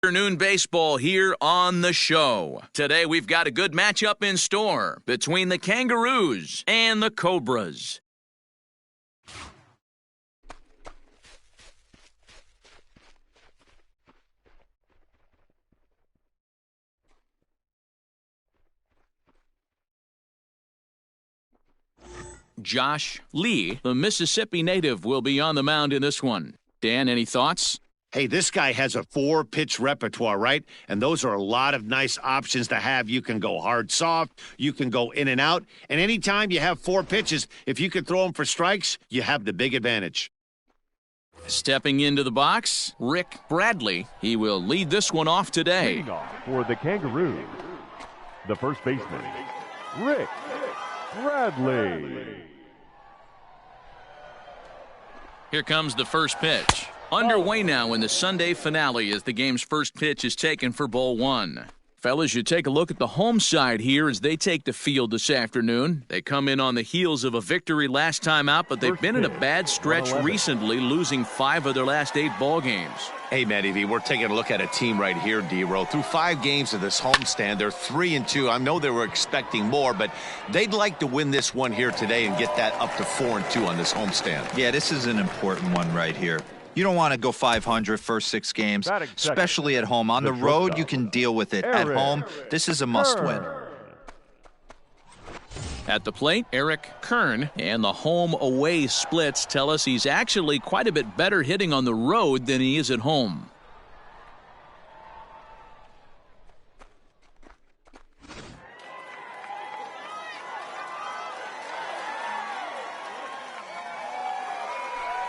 Afternoon baseball here on the show. Today we've got a good matchup in store between the Kangaroos and the Cobras. Josh Lee, the Mississippi native, will be on the mound in this one. Dan, any thoughts? Hey, this guy has a 4-pitch repertoire, right? And those are a lot of nice options to have. You can go hard, soft. You can go in and out. And anytime you have 4 pitches, if you can throw them for strikes, you have the big advantage. Stepping into the box, Rick Bradley. He will lead this one off today. Leading off for the Kangaroos, the first baseman, Rick Bradley. Here comes the first pitch. Underway now in the Sunday finale as the game's first pitch is taken for ball 1. Fellas, you take a look at the home side here as they take the field this afternoon. They come in on the heels of a victory last time out, but they've been in a bad stretch recently, losing 5 of their last 8 ball games. Hey, Matty V, we're taking a look at a team right here, D-Row. Through 5 games of this homestand, they're 3-2. I know they were expecting more, but they'd like to win this one here today and get that up to 4-2 on this homestand. Yeah, this is an important one right here. You don't want to go 500 first 6 games, especially at home. On the road, you can deal with it. At home, this is a must-win. At the plate, Eric Kern, and the home-away splits tell us he's actually quite a bit better hitting on the road than he is at home.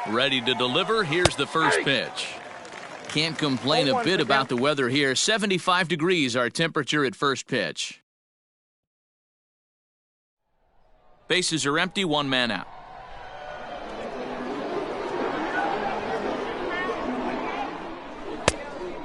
Ready to deliver. Here's the first pitch. Can't complain a bit about the weather here. 75 degrees our temperature at first pitch. Bases are empty, 1 man out.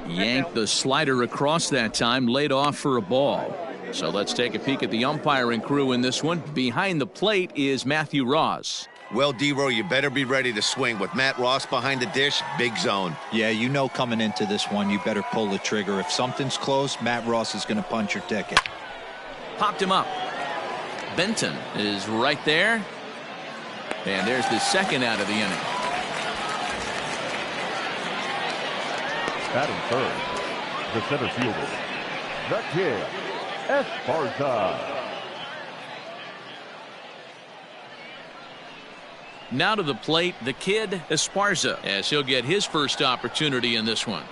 Yanked the slider across that time, laid off for a ball. So let's take a peek at the umpiring crew in this one. Behind the plate is Matthew Ross. Well, D-Row, you better be ready to swing. With Matt Ross behind the dish, big zone. Yeah, you know coming into this one, you better pull the trigger. If something's close, Matt Ross is going to punch your ticket. Popped him up. Benton is right there. And there's the second out of the inning. Batting third, the center fielder, the kid, Esparza. Now to the plate, the kid Esparza, as he'll get his first opportunity in this one.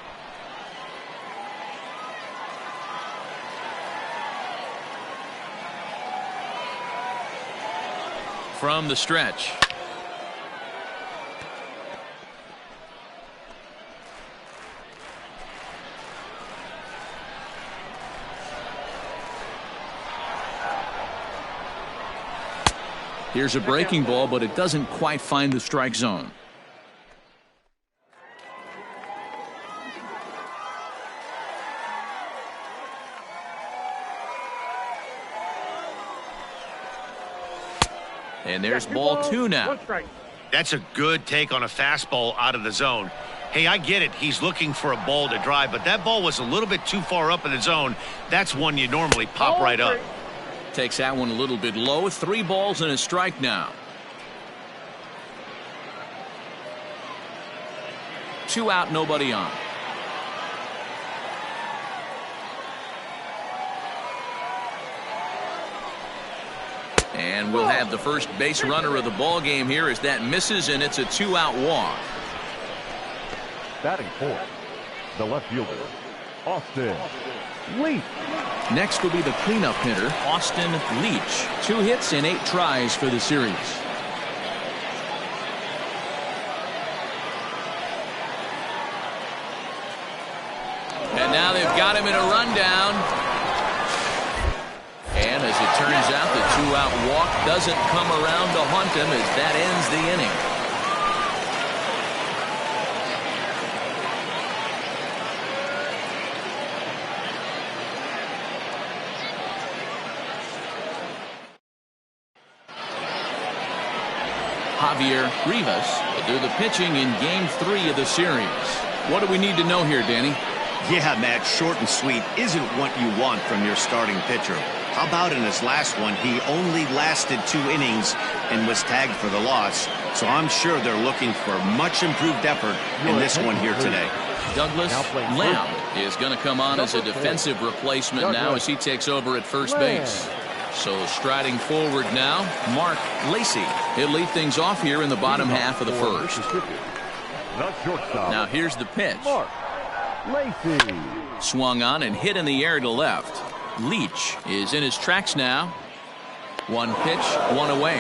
From the stretch. Here's a breaking ball, but it doesn't quite find the strike zone. And there's ball 2 now. That's a good take on a fastball out of the zone. Hey, I get it. He's looking for a ball to drive, but that ball was a little bit too far up in the zone. That's one you normally pop right up. Takes that one a little bit low. 3 balls and a strike now. 2 out, nobody on. And we'll have the first base runner of the ball game here as that misses, and it's a 2-out walk. Batting fourth, the left fielder, Austin Leach. Next will be the cleanup hitter, Austin Leach. 2 hits in 8 tries for the series. And now they've got him in a rundown. And as it turns out, the 2-out walk doesn't come around to haunt him as that ends the inning. Javier Rivas He'll do the pitching in Game 3 of the series. What do we need to know here, Danny? Yeah, Matt, short and sweet isn't what you want from your starting pitcher. How about in his last one, he only lasted 2 innings and was tagged for the loss. So I'm sure they're looking for much improved effort in this one here today. Douglas Lamb is going to come on as a defensive replacement now as he takes over at first base. So striding forward now, Mark Lacey. He'll lead things off here in the bottom half of the first. Now here's the pitch. Lacey. Swung on and hit in the air to left. Leach is in his tracks now. 1 pitch, 1 away.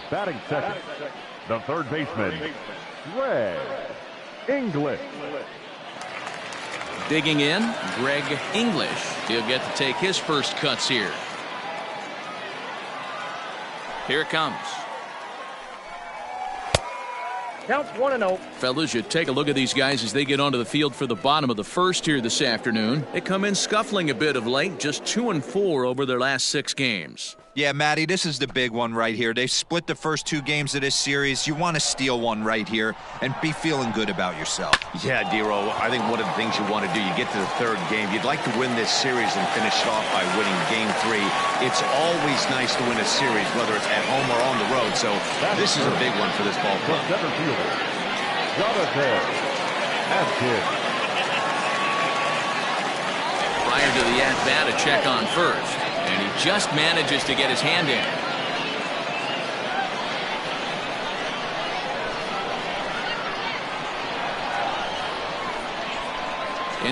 Batting second, the third baseman, Greg English. Digging in, Greg English. He'll get to take his first cuts here. Here it comes. Counts 1-0. Fellas, you take a look at these guys as they get onto the field for the bottom of the first here this afternoon. They come in scuffling a bit of late, just 2-4 over their last 6 games. Yeah, Matty, this is the big one right here. They've split the first 2 games of this series. You want to steal one right here and be feeling good about yourself. Yeah, D-Row, I think one of the things you want to do, you get to the 3rd game, you'd like to win this series and finish it off by winning Game 3. It's always nice to win a series, whether it's at home or on the road. So this is a big one for this ball club. Center fielder, Jonathan Atkins. Prior to the at-bat, a check on first. And he just manages to get his hand in.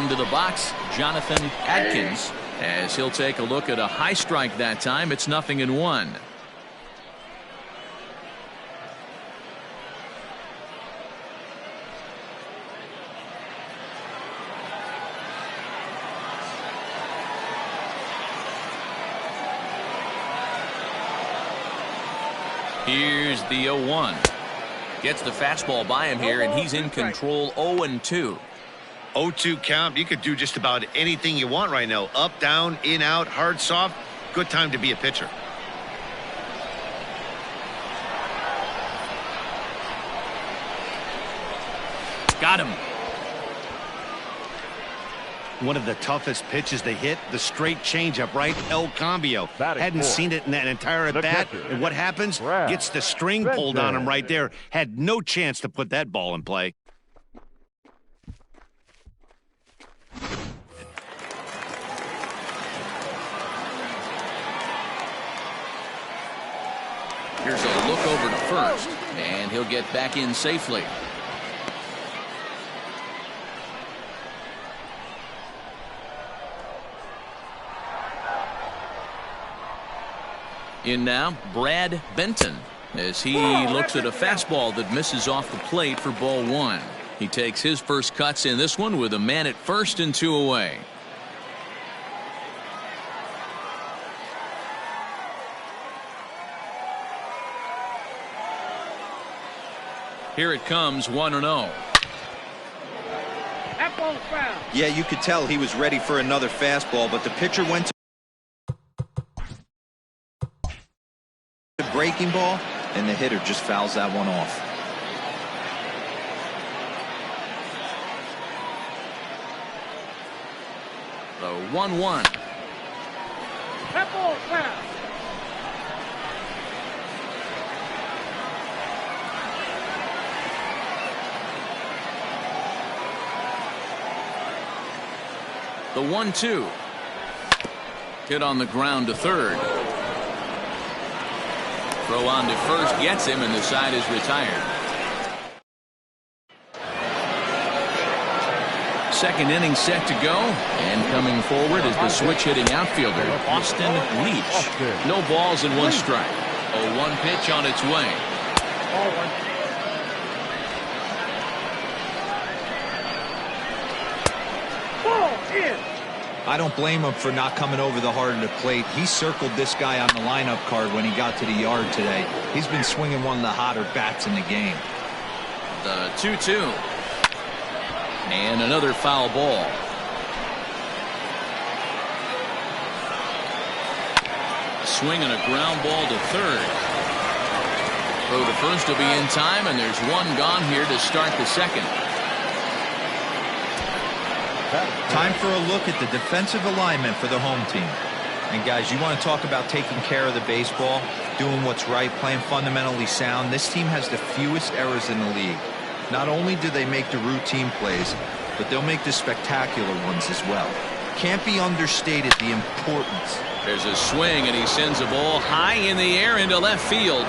Into the box, Jonathan Atkins, as he'll take a look at a high strike that time. It's 0-1. Here's the 0-1. Gets the fastball by him here, and he's in control. 0-2. 0-2 count. You could do just about anything you want right now. Up, down, in, out, hard, soft. Good time to be a pitcher. Got him. One of the toughest pitches they hit, the straight changeup, right? El Cambio. Hadn't seen it in that entire at-bat. And what happens? Gets the string pulled on him right there. Had no chance to put that ball in play. Here's a look over to first, and he'll get back in safely. In now, Brad Benton, as he looks at a fastball that misses off the plate for ball 1. He takes his first cuts in this one with a man at first and 2 away. Here it comes, 1-0. Yeah, you could tell he was ready for another fastball, but the pitcher went to the breaking ball, and the hitter just fouls that one off. The 1-1. The 1-2. Hit on the ground to third. Throw on to first gets him, and the side is retired. Second inning set to go, and coming forward is the switch-hitting outfielder, Austin Leach. No balls and 1 strike. A 1 pitch on its way. I don't blame him for not coming over the heart of the plate. He circled this guy on the lineup card when he got to the yard today. He's been swinging one of the hotter bats in the game. The 2-2. And another foul ball. swing and a ground ball to third. Throw to first will be in time, and there's one gone here to start the second. Time for a look at the defensive alignment for the home team. And guys, you want to talk about taking care of the baseball, doing what's right, playing fundamentally sound. This team has the fewest errors in the league. Not only do they make the routine plays, but they'll make the spectacular ones as well. Can't be understated the importance. There's a swing, and he sends a ball high in the air into left field.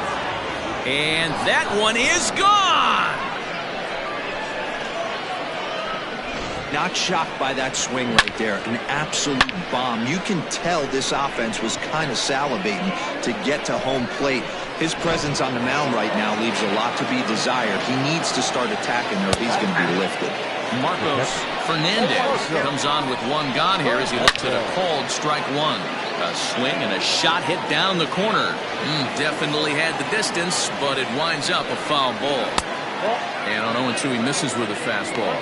And that one is gone! Not shocked by that swing right there. An absolute bomb. You can tell this offense was kind of salivating to get to home plate. His presence on the mound right now leaves a lot to be desired. He needs to start attacking or he's going to be lifted. Marcos Fernandez comes on with one gone here as he looks at a called strike one. A swing and a shot hit down the corner. Definitely had the distance, but it winds up a foul ball. And on 0-2 he misses with a fastball.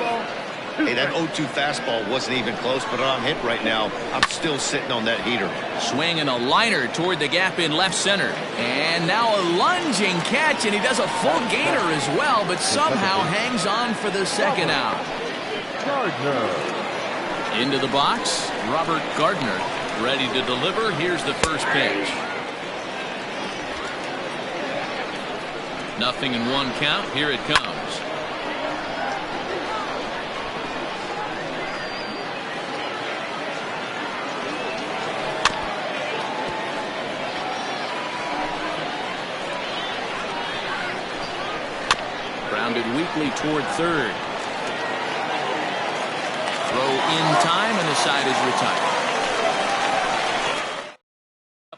Hey, that 0-2 fastball wasn't even close, but on hit right now, I'm still sitting on that heater. Swing and a liner toward the gap in left center. And now a lunging catch, and he does a full gainer as well, but somehow hangs on for the second out. Gardner. Into the box, Robert Gardner. Ready to deliver. Here's the first pitch. 0-1 count. Here it comes. Grounded weakly toward third. Throw in time, and the side is retired.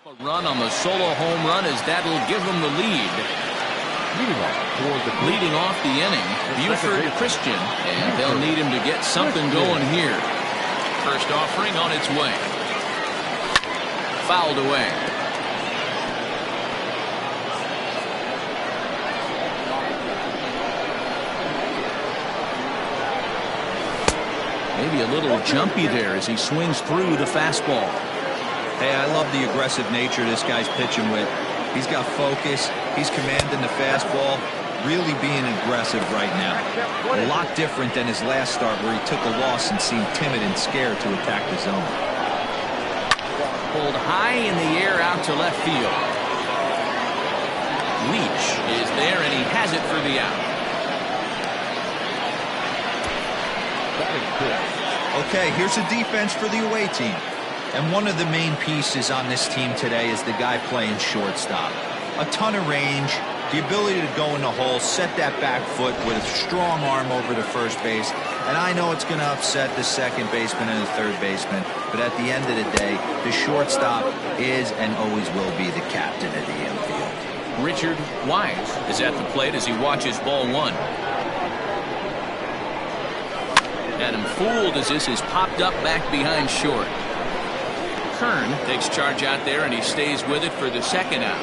A run on the solo home run as that'll give them the lead. Leading off the inning, Buford Christian, and they'll need him to get something going here. First offering on its way. Fouled away. Maybe a little jumpy there as he swings through the fastball. Hey, I love the aggressive nature this guy's pitching with. He's got focus. He's commanding the fastball. Really being aggressive right now. A lot different than his last start where he took a loss and seemed timid and scared to attack the zone. Pulled high in the air out to left field. Leach is there, and he has it for the out. Okay, here's a defense for the away team. And one of the main pieces on this team today is the guy playing shortstop. A ton of range, the ability to go in the hole, set that back foot with a strong arm over the first base. And I know it's going to upset the second baseman and the third baseman, but at the end of the day, the shortstop is and always will be the captain of the infield. Richard Wise is at the plate as he watches ball one. Had him fooled as this is popped up back behind short. Kern takes charge out there, and he stays with it for the second out.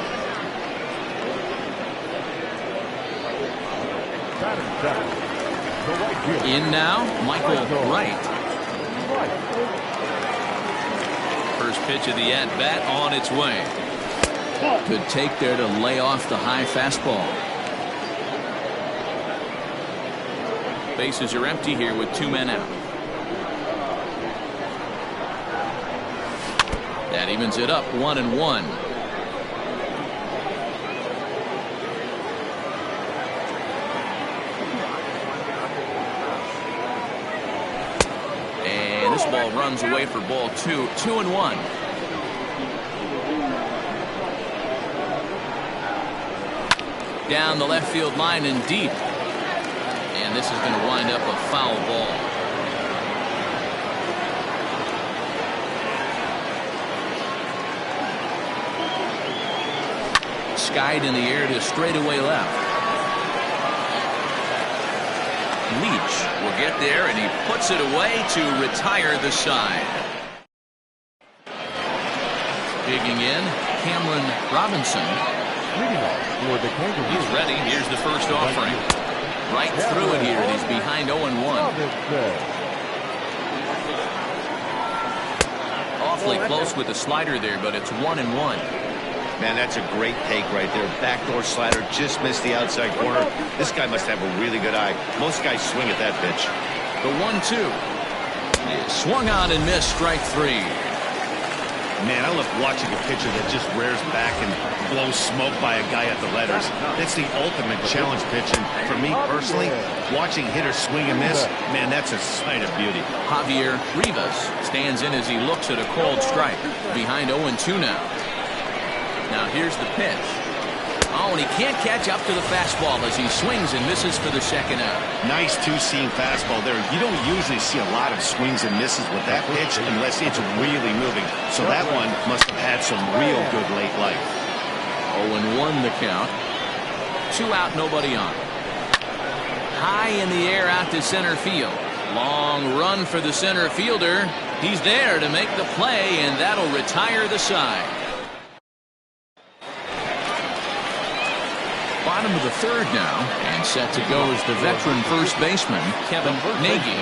In now, Michael Wright. First pitch of the at-bat on its way. Good take there to lay off the high fastball. Bases are empty here with 2 men out. That evens it up 1-1. And this ball runs away for ball 2. 2-1. Down the left field line and deep. And this is going to wind up a foul ball. Skied in the air to straightaway left. Leach will get there, and he puts it away to retire the side. Digging in, Cameron Robinson. He's ready. Here's the first offering. Right through it here, and he's behind 0-1. Awfully close with the slider there, but it's 1-1. Man, that's a great take right there. Backdoor slider, just missed the outside corner. This guy must have a really good eye. Most guys swing at that pitch. The 1-2 is swung on and missed, strike 3. Man, I love watching a pitcher that just rears back and blows smoke by a guy at the letters. That's the ultimate challenge pitch. And for me personally, watching hitters swing and miss, man, that's a sight of beauty. Javier Rivas stands in as he looks at a called strike. Behind 0-2 now. Now here's the pitch. Oh, and he can't catch up to the fastball as he swings and misses for the second out. Nice two-seam fastball there. You don't usually see a lot of swings and misses with that pitch unless it's really moving. So that one must have had some real good late life. 0-1 the count. 2 out, nobody on. High in the air out to center field. Long run for the center fielder. He's there to make the play, and that'll retire the side. Bottom of the third now, and set to go is the veteran first baseman, Kevin Nagy.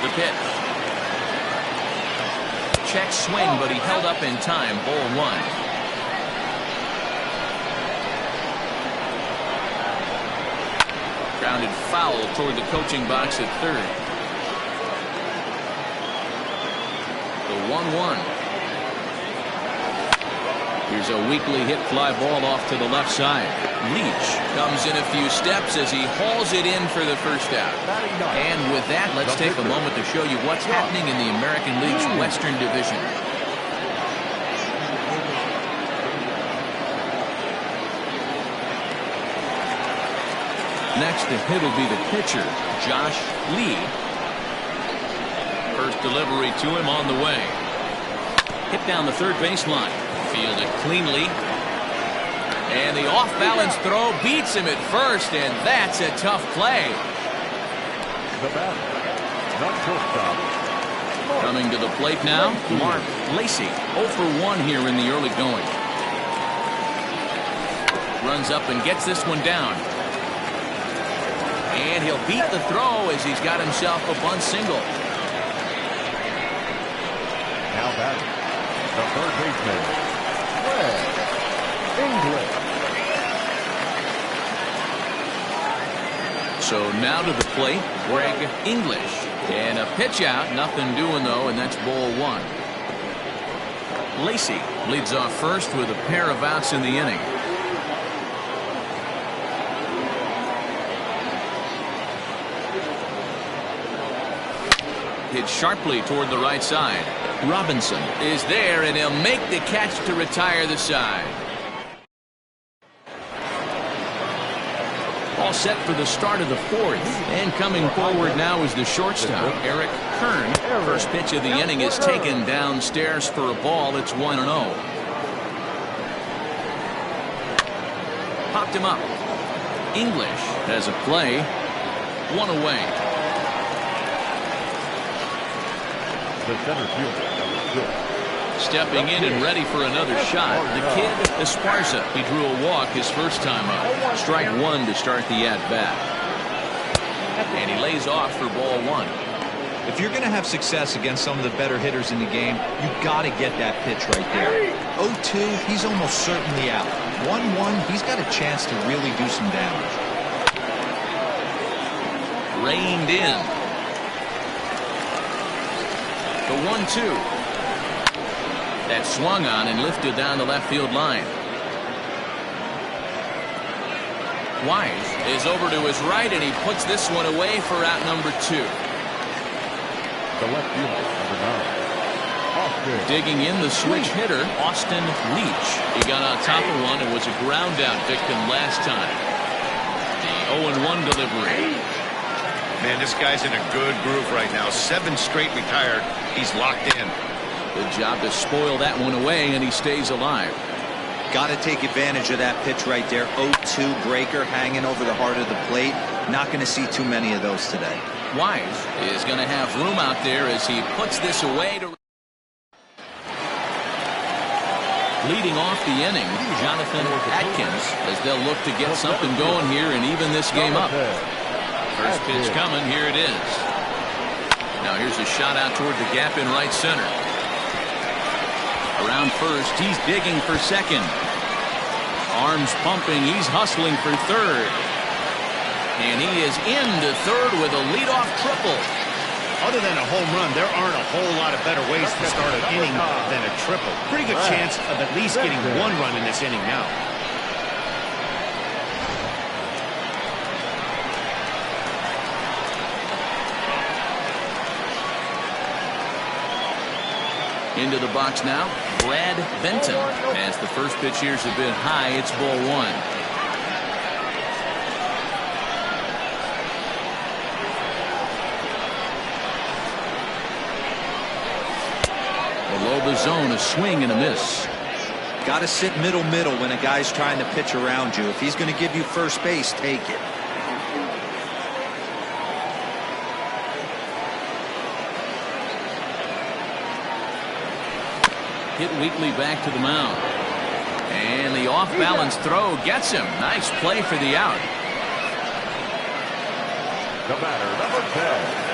The pitch. Check swing, but he held up in time. Ball 1. Grounded foul toward the coaching box at third. The 1-1. Here's a weakly hit fly ball off to the left side. Leach comes in a few steps as he hauls it in for the first out. And with that, let's take a moment to show you what's happening in the American League's Western Division. Next to hit will be the pitcher, Josh Lee. First delivery to him on the way. Hit down the third baseline. Fielded cleanly. And the off-balance throw beats him at first, and that's a tough play. The batter, not shortstop. Coming to the plate now, Mark Lacy. 0 for 1 here in the early going. Runs up and gets this one down. And he'll beat the throw as he's got himself a bunt single. Now batting, the third baseman, English. So now to the plate, Greg English. And a pitch out, nothing doing though, and that's ball 1. Lacy leads off first with a pair of outs in the inning. Hit sharply toward the right side. Robinson is there, and he'll make the catch to retire the side. All set for the start of the fourth. And coming forward now is the shortstop, Eric Kern. First pitch of the inning is taken downstairs for a ball. It's 1-0. Popped him up. English has a play. 1 away. The center fielder, number 6. Stepping in and ready for another shot. The kid, Esparza. He drew a walk his first time up. Strike 1 to start the at-bat. And he lays off for ball 1. If you're going to have success against some of the better hitters in the game, you've got to get that pitch right there. 0-2, he's almost certainly out. 1-1, he's got a chance to really do some damage. Reined in. The 1-2. That swung on and lifted down the left field line. Wise is over to his right, and he puts this one away for out number 2. The left fielder, number 9. Austin. Digging in the switch hitter, Austin Leach. He got on top of one and was a ground out victim last time. The 0-1 delivery. Man, this guy's in a good groove right now. 7 straight retired. He's locked in. Good job to spoil that one away, and he stays alive. Got to take advantage of that pitch right there. 0-2 breaker hanging over the heart of the plate. Not going to see too many of those today. Wise is going to have room out there as he puts this away. Leading off the inning, Jonathan Atkins, as they'll look to get something going here and even this game up. First pitch coming, here it is. Now here's a shot out toward the gap in right center. Around first, he's digging for second. Arms pumping, he's hustling for third. And he is into third with a leadoff triple. Other than a home run, there aren't a whole lot of better ways to start an inning than a triple. Pretty good chance of at least getting one run in this inning now. Into the box now, Brad Benton. As the first pitch here's a bit high, it's ball one. Below the zone, a swing and a miss. Got to sit middle when a guy's trying to pitch around you. If he's going to give you first base, take it. Hit weakly back to the mound. And the off-balance throw gets him. Nice play for the out. The batter, number 10.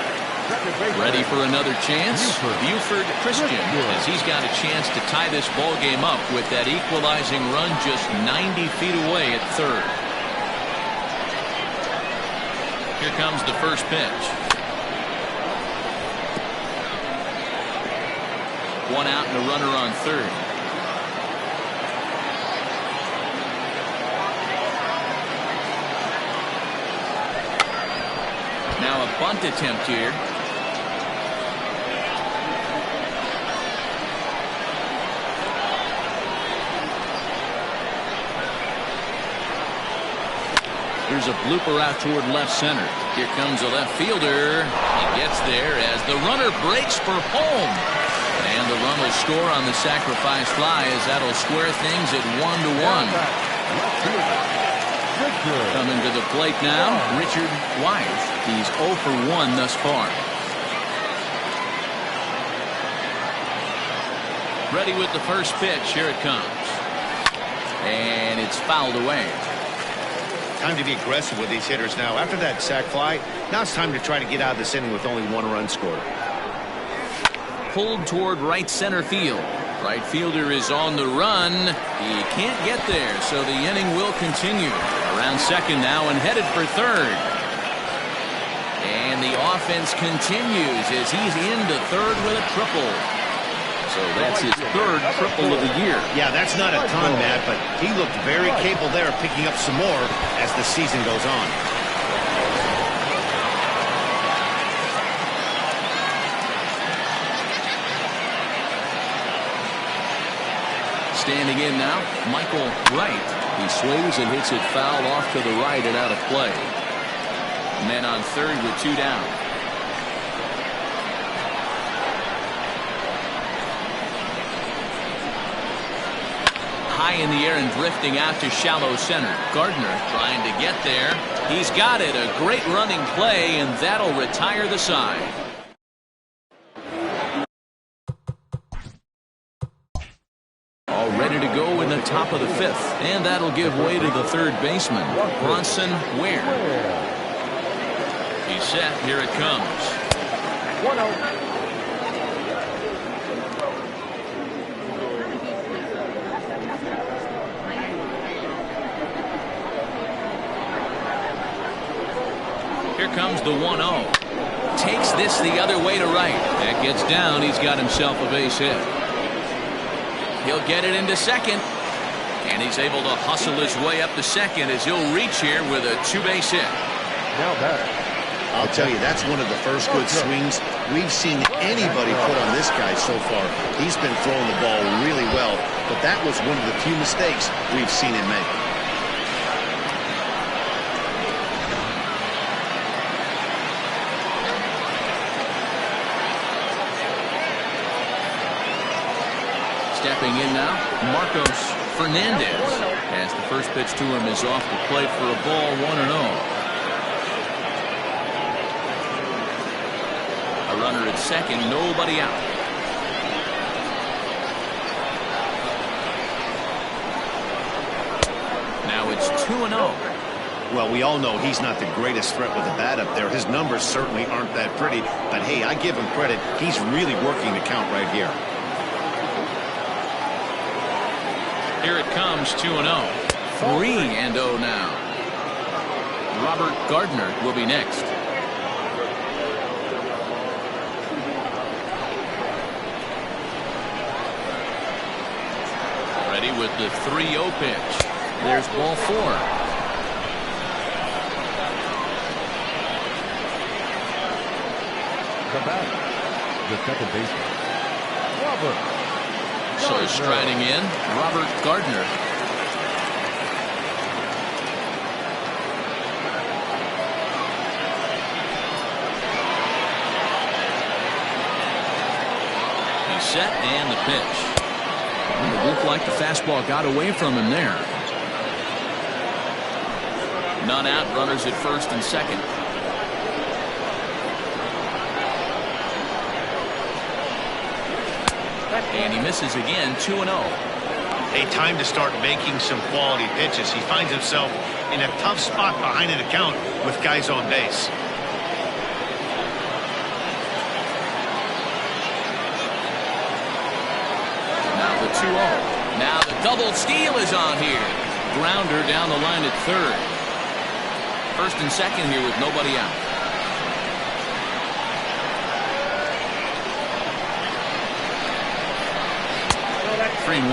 Second baseman. Ready for another chance? Buford Christian, as he's got a chance to tie this ball game up with that equalizing run just 90 feet away at third. Here comes the first pitch. One out and a runner on third. Now a bunt attempt here. Here's a blooper out toward left center. Here comes a left fielder. He gets there as the runner breaks for home. And the run will score on the sacrifice fly as that'll square things at 1-1. Coming to the plate now, Richard Wise. He's 0 for 1 thus far. Ready with the first pitch. Here it comes. And it's fouled away. Time to be aggressive with these hitters now. After that sac fly, now it's time to try to get out of this inning with only one run scored. Pulled toward right center field. Right fielder is on the run. He can't get there, so the inning will continue. Around second now and headed for third. And the offense continues as he's into third with a triple. So that's his third triple of the year. Yeah, that's not a ton, Matt, but he looked very capable there of picking up some more as the season goes on. Standing in now, Michael Wright. He swings and hits it foul off to the right and out of play. Men on third with 2 down. High in the air and drifting out to shallow center. Gardner trying to get there. He's got it. A great running play, and that'll retire the side. All ready to go in the top of the 5th. And that'll give way to the third baseman, Bronson Ware. He's set. Here it comes. 1-0. Here comes the 1-0. Takes this the other way to right. That gets down. He's got himself a base hit. He'll get it into second. And he's able to hustle his way up to second as he'll reach here with a 2-base hit. Now batter. I'll tell you, that's one of the first good swings we've seen anybody put on this guy so far. He's been throwing the ball really well, but that was one of the few mistakes we've seen him make. Stepping in now, Marcos Fernandez. As the first pitch to him is off the plate for a ball, 1-0. A runner at second, nobody out. Now it's 2-0. Well, we all know he's not the greatest threat with the bat up there. His numbers certainly aren't that pretty. But, hey, I give him credit. He's really working the count right here. Here it comes, 2-0. 3-0 now. Robert Gardner will be next. Ready with the 3-0 pitch. There's ball 4. The batter, the second baseman, Robert. So striding in, Robert Gardner. He's set and the pitch. It looked like the fastball got away from him there. None out, runners at first and second. And he misses again, 2-0. Hey, time to start making some quality pitches. He finds himself in a tough spot behind an account with guys on base. Now the 2-0. Now the double steal is on here. Grounder down the line at third. First and second here with nobody out. 3-1.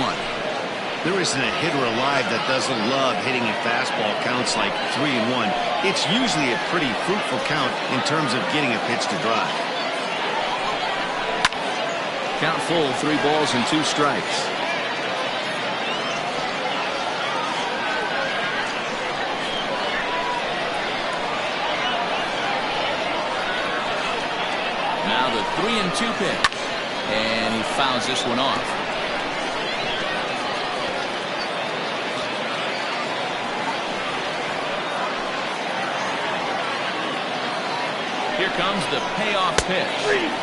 There isn't a hitter alive that doesn't love hitting a fastball counts like 3-1. It's usually a pretty fruitful count in terms of getting a pitch to drive. Count full, 3 balls and 2 strikes. Now the 3-2 pitch. And he fouls this one off. Here comes the payoff pitch.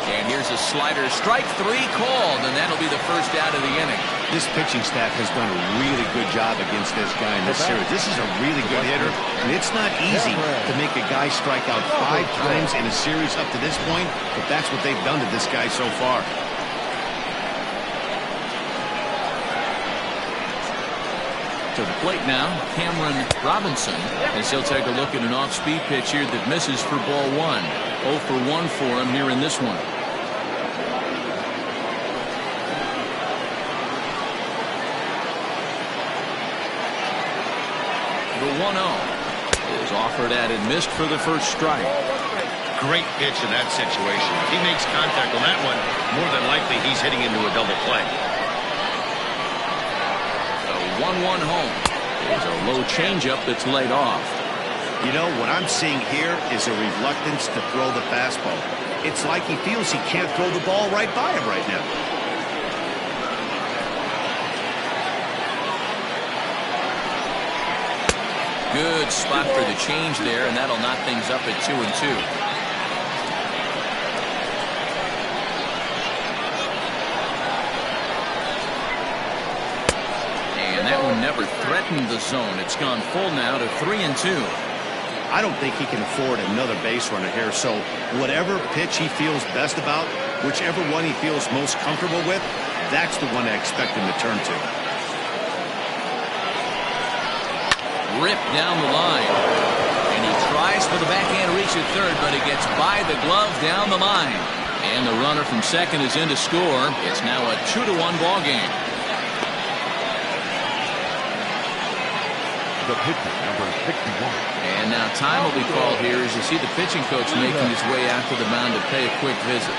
And here's a slider. Strike 3 called, and that'll be the first out of the inning. This pitching staff has done a really good job against this guy in this series. This is a really good hitter, and it's not easy to make a guy strike out 5 times in a series up to this point, but that's what they've done to this guy so far. To the plate now, Cameron Robinson, as he'll take a look at an off-speed pitch here that misses for ball 1. 0 for 1 for him here in this one. The 1-0 is offered at and missed for the first strike. Great pitch in that situation. If he makes contact on that one, more than likely he's hitting into a double play. 1-1 home. There's a low changeup that's laid off. You know, what I'm seeing here is a reluctance to throw the fastball. It's like he feels he can't throw the ball right by him right now. Good spot for the change there, and that'll knock things up at 2-2. That one never threatened the zone. It's gone full now to 3-2. I don't think he can afford another base runner here, so whatever pitch he feels best about, whichever one he feels most comfortable with, that's the one I expect him to turn to. Ripped down the line. And he tries for the backhand reach at third, but it gets by the glove down the line. And the runner from second is in to score. It's now a 2-1 ball game. The pitcher, number 61. And now time will be called here as you see the pitching coach making his way out to the mound to pay a quick visit.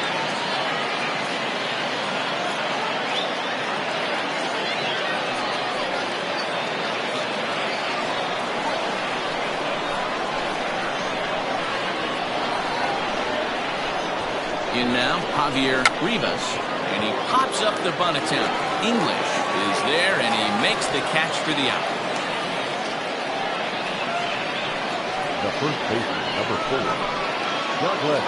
In now, Javier Rivas. And he pops up the bunt attempt. English is there, and he makes the catch for the out. The first baseman, number 4, Douglas.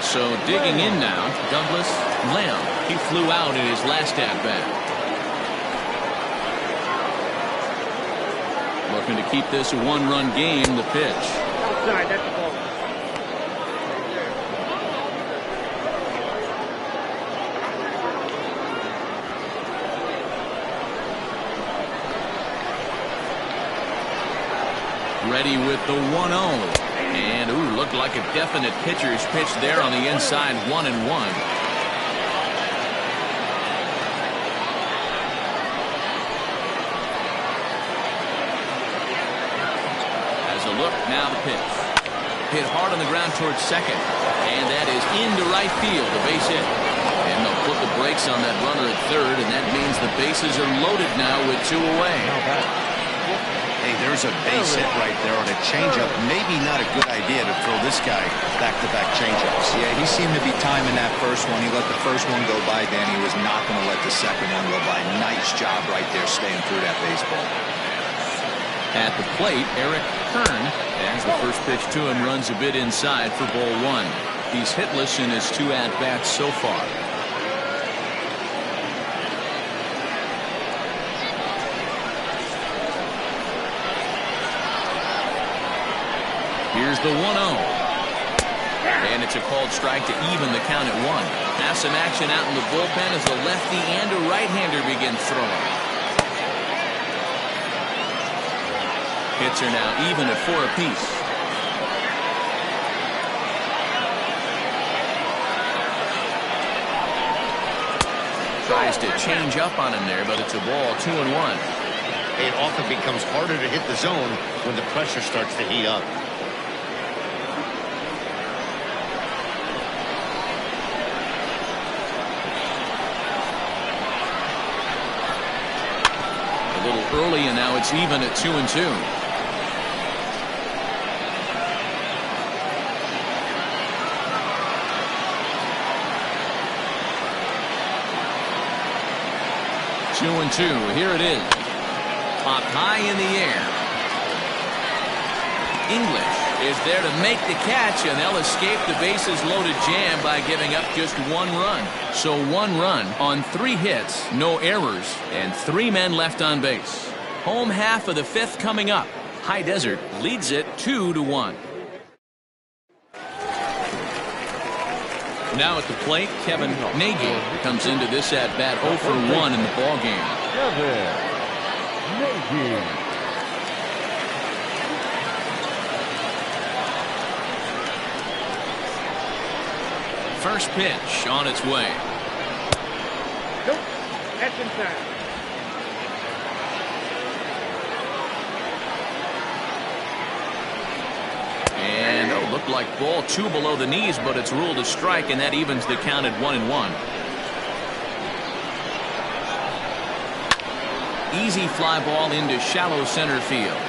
So digging in now, Douglas Lamb. He flew out in his last at-bat. Looking looking to keep this a one-run game. The pitch. Outside, that's the ball. Ready with the 1-0. And, ooh, looked like a definite pitcher's pitch there on the inside, 1-1. As a look, now the pitch. Hit hard on the ground towards second. And that is into right field, a base hit. And they'll put the brakes on that runner at third, and that means the bases are loaded now with 2 away. Hey, there's a base hit right there on a changeup. Maybe not a good idea to throw this guy back-to-back changeups. Yeah, he seemed to be timing that first one. He let the first one go by, then he was not going to let the second one go by. Nice job right there staying through that baseball. At the plate, Kern, as the first pitch to him, runs a bit inside for ball 1. He's hitless in his 2 at-bats so far. Here's the 1-0. And it's a called strike to even the count at 1. Now some action out in the bullpen as a lefty and a right-hander begin throwing. Hits are now even at 4 apiece. Tries to change up on him there, but it's a ball, 2-1. It often becomes harder to hit the zone when the pressure starts to heat up. A little early, and now it's even at 2-2. Here it is. Popped high in the air. English is there to make the catch, and they'll escape the bases loaded jam by giving up just 1 run. So 1 run on 3 hits, no errors, and 3 men left on base. Home half of the 5th coming up. High Desert leads it 2-1. Now at the plate, Kevin Nagy comes into this at-bat 0 for 1 in the ballgame. Kevin Nagy. First pitch on its way. Nope, that's inside. And looked like ball 2 below the knees, but it's ruled a strike, and that evens the count at 1-1. Easy fly ball into shallow center field.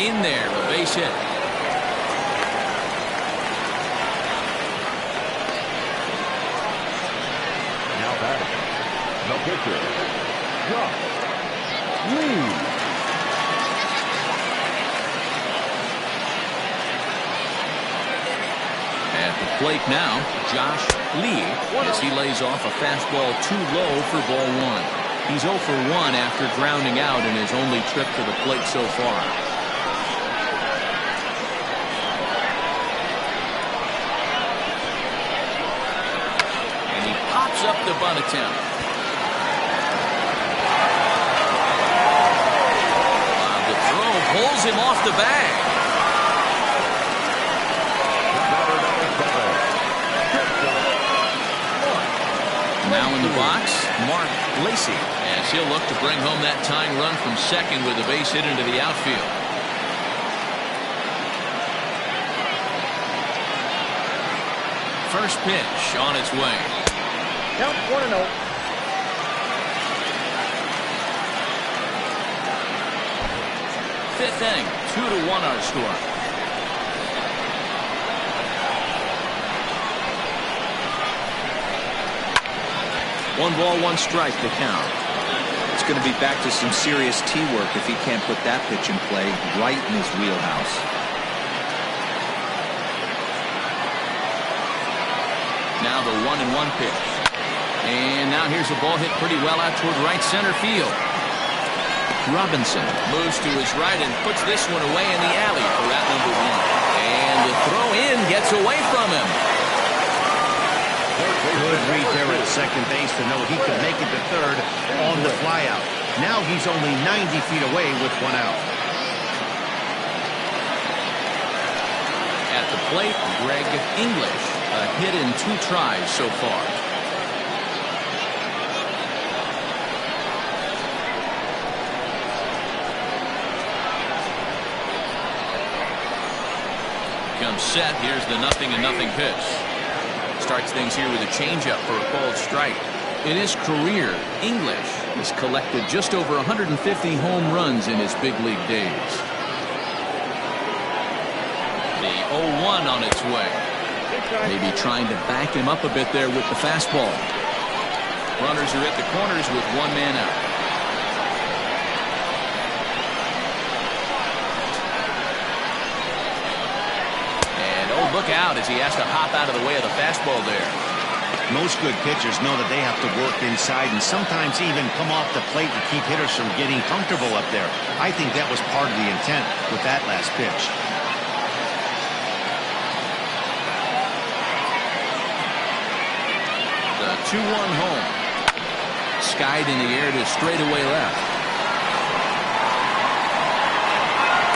In there, a base hit. Now batting, the pitcher, Leach. At the plate now, Josh Lee, as he lays off a fastball too low for ball 1. He's 0 for 1 after grounding out in his only trip to the plate so far. And he pops up the bunt attempt. The throw pulls him off the bag. Now in the box, Mark Lacey, as he'll look to bring home that tying run from second with a base hit into the outfield. First pitch on its way. Count 1-0. Fifth inning, 2-1 our score. One ball, 1 strike to count. It's going to be back to some serious tee work if he can't put that pitch in play right in his wheelhouse. Now the 1-1 pitch. And now here's a ball hit pretty well out toward right center field. Robinson moves to his right and puts this one away in the alley for out number 1. And the throw in gets away from him. Good read there at second base to know he could make it to third on the flyout. Now he's only 90 feet away with 1 out. At the plate, Greg English. A hit in 2 tries so far. Comes set. Here's the 0-0 pitch. Starts things here with a changeup for a called strike. In his career, English has collected just over 150 home runs in his big league days. The 0-1 on its way. Maybe trying to back him up a bit there with the fastball. Runners are at the corners with 1 man out. And look out as he has to hop out of the way of the fastball there. Most good pitchers know that they have to work inside and sometimes even come off the plate to keep hitters from getting comfortable up there. I think that was part of the intent with that last pitch. The 2-1 home. Skied in the air to straightaway left.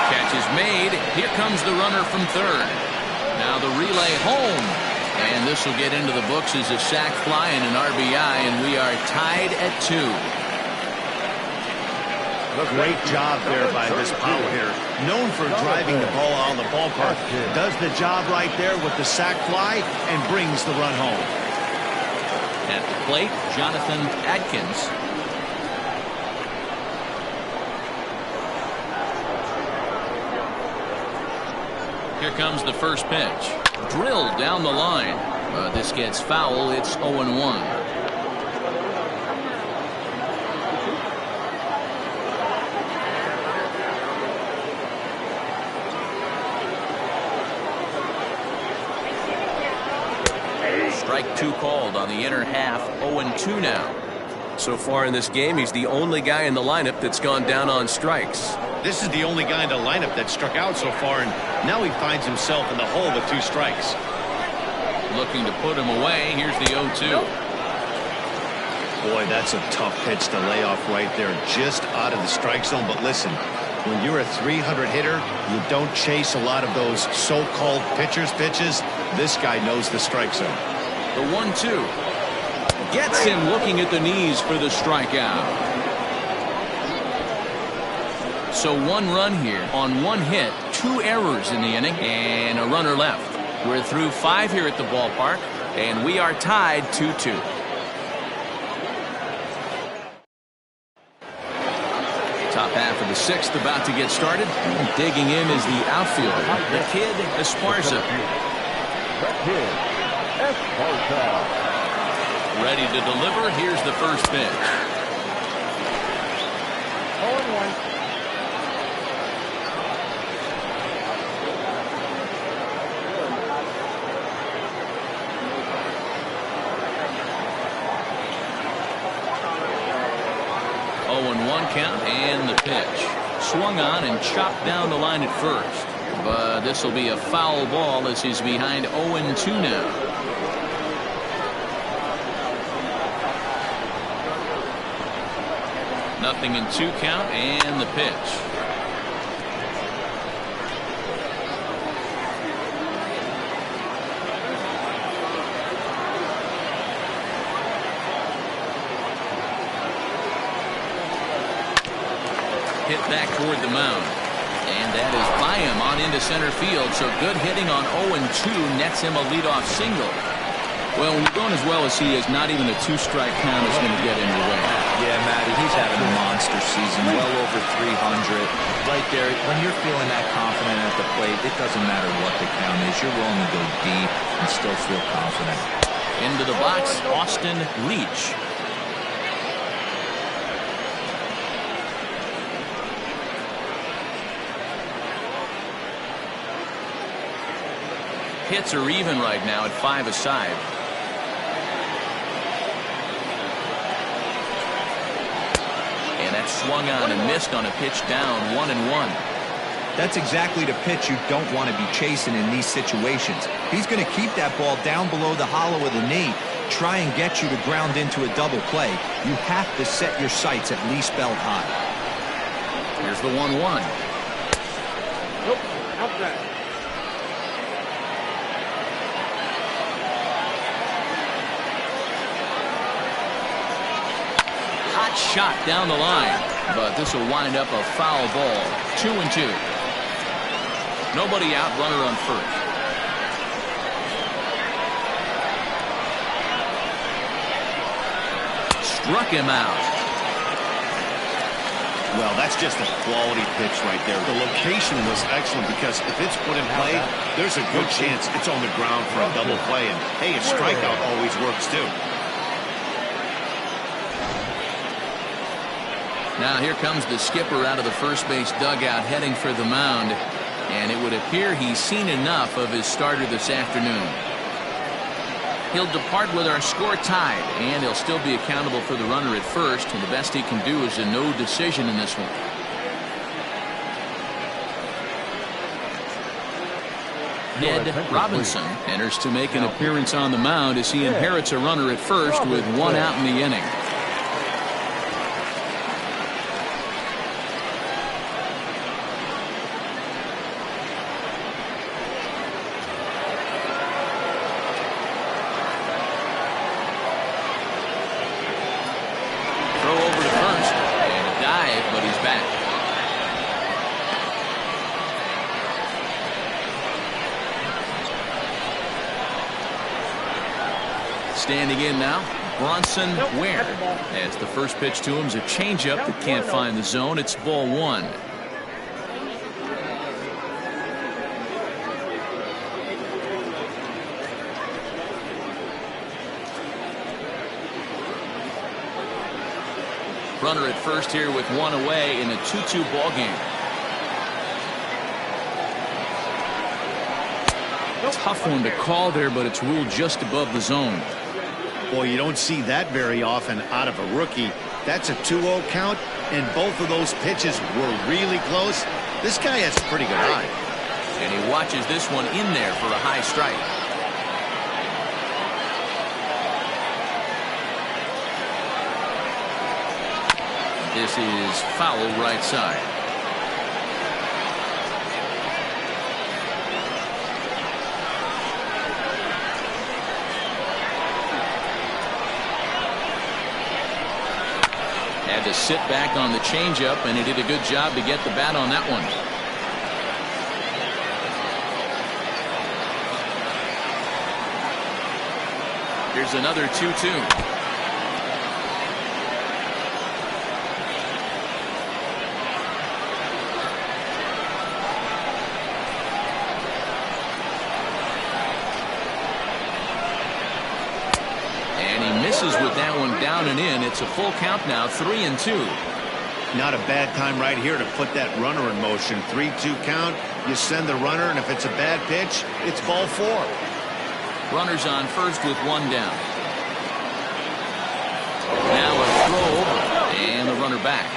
Catch is made. Here comes the runner from third. Now the relay home. And this will get into the books as a sac fly and an RBI, and we are tied at 2. Great job there by this power hitter. Known for driving the ball out of the ballpark. Does the job right there with the sac fly and brings the run home. At the plate, Jonathan Adkins. Here comes the first pitch. Drilled down the line. This gets foul. It's 0-1. Strike 2 called on the inner half. 0-2 now. So far in this game, he's the only guy in the lineup that's gone down on strikes. This is the only guy in the lineup that struck out so far, and now he finds himself in the hole with 2 strikes. Looking to put him away. Here's the 0-2. Boy, that's a tough pitch to lay off right there, just out of the strike zone. But listen, when you're a 300 hitter, you don't chase a lot of those so-called pitcher's pitches. This guy knows the strike zone. The 1-2. Gets him looking at the knees for the strikeout. So 1 run here on 1 hit, 2 errors in the inning, and a runner left. We're through 5 here at the ballpark, and we are tied 2-2. Top half of the 6th about to get started. Digging in is the outfielder, the kid Esparza. Ready to deliver. Here's the first pitch. 0-1. Count and the pitch. Swung on and chopped down the line at first. But this will be a foul ball as he's behind 0-2 now. Nothing in 2 count and the pitch. Hit back toward the mound. And that is by him on into center field. So good hitting on 0-2 nets him a leadoff single. Well, when you're going as well as he is, not even a 2-strike count is going to get in your way. Yeah, Matty, he's having a monster season, well over 300. Right there, when you're feeling that confident at the plate, it doesn't matter what the count is. You're willing to go deep and still feel confident. Into the box, Austin Leach. Hits are even right now at 5 aside. And that swung on and missed on a pitch down 1-1. That's exactly the pitch you don't want to be chasing in these situations. He's going to keep that ball down below the hollow of the knee, try and get you to ground into a double play. You have to set your sights at least belt high. Here's the 1-1. Nope, outside. Hot shot down the line, but this will wind up a foul ball. 2-2. Nobody out, runner on first. Struck him out. Well, that's just a quality pitch right there. The location was excellent because if it's put in play, there's a good chance it's on the ground for a double play. And, hey, a strikeout always works, too. Now here comes the skipper out of the first base dugout heading for the mound. And it would appear he's seen enough of his starter this afternoon. He'll depart with our score tied, and he'll still be accountable for the runner at first, and the best he can do is a no decision in this one. Ned Robinson enters to make an appearance on the mound as he inherits a runner at first with one out in the inning. Standing in now, Bronson Ware. As the first pitch to him is a changeup that can't find the zone. It's ball one. Runner at first here with one away in a 2-2 ball game. Tough one to call there, but it's ruled just above the zone. Boy, you don't see that very often out of a rookie. That's a 2-0 count, and both of those pitches were really close. This guy has a pretty good eye. And he watches this one in there for a high strike. This is foul right side. Had to sit back on the changeup, and he did a good job to get the bat on that one. Here's another 2-2. With that one down and in, it's a full count now, 3-2. Not a bad time right here to put that runner in motion. 3-2 count, you send the runner, and if it's a bad pitch, it's ball four. Runners on first with one down. Now a throw, and the runner back.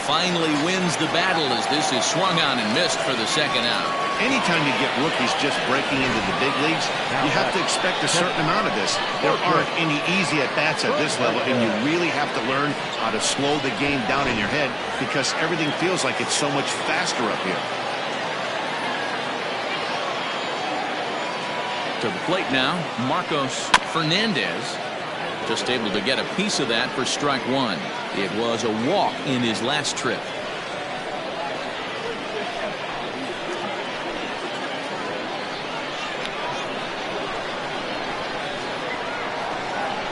Finally wins the battle as this is swung on and missed for the second out. Anytime you get rookies just breaking into the big leagues, you have to expect a certain amount of this. There aren't any easy at-bats at this level, and you really have to learn how to slow the game down in your head because everything feels like it's so much faster up here. To the plate now, Marcos Fernandez. Just able to get a piece of that for strike one. It was a walk in his last trip.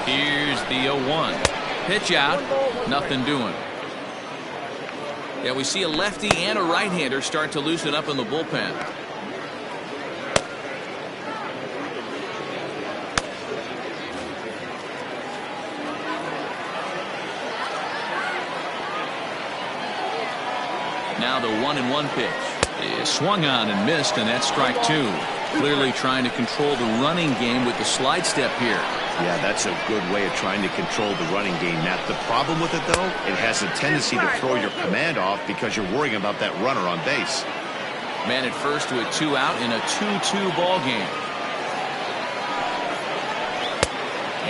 Here's the 0-1. Pitch out. Nothing doing. Yeah, we see a lefty and a right-hander start to loosen up in the bullpen. Now the 1-1 pitch. Is swung on and missed, and that's strike 2. Clearly trying to control the running game with the slide step here. Yeah, that's a good way of trying to control the running game, Matt. The problem with it, though, it has a tendency to throw your command off because you're worrying about that runner on base. Man at first to a 2-out in a 2-2 ball game.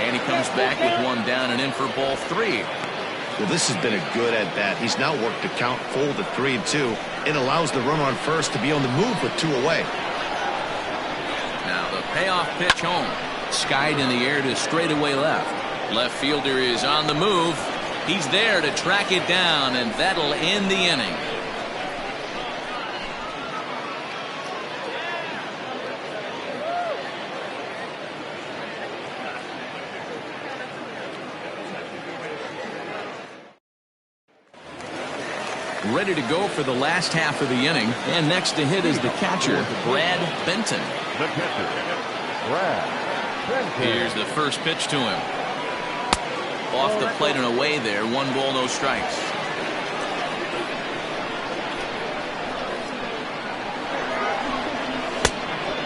And he comes back with one down and in for ball 3. Well, this has been a good at-bat. He's now worked the count full to 3-2. It allows the runner on first to be on the move with 2 away. Now the payoff pitch home. Skied in the air to straightaway left. Left fielder is on the move. He's there to track it down, and that'll end the inning. Ready to go for the last half of the inning. And next to hit is the catcher, Brad Benton. The catcher, Brad Benton. Here's the first pitch to him. Off the plate and away there. 1 ball, no strikes.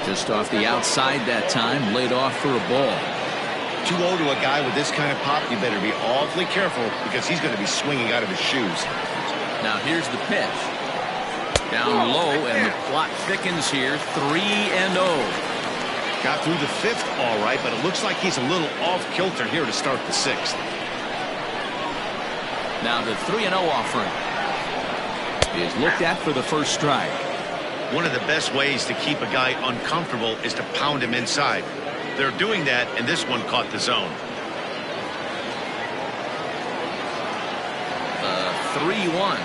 Just off the outside that time. Laid off for a ball. 2-0 to a guy with this kind of pop, you better be awfully careful because he's going to be swinging out of his shoes. Now here's the pitch. Down low, and the plot thickens here. 3-0. Got through the 5th all right, but it looks like he's a little off kilter here to start the 6th. Now the 3-0 offering is looked at for the first strike. One of the best ways to keep a guy uncomfortable is to pound him inside. They're doing that, and this one caught the zone. 3-1.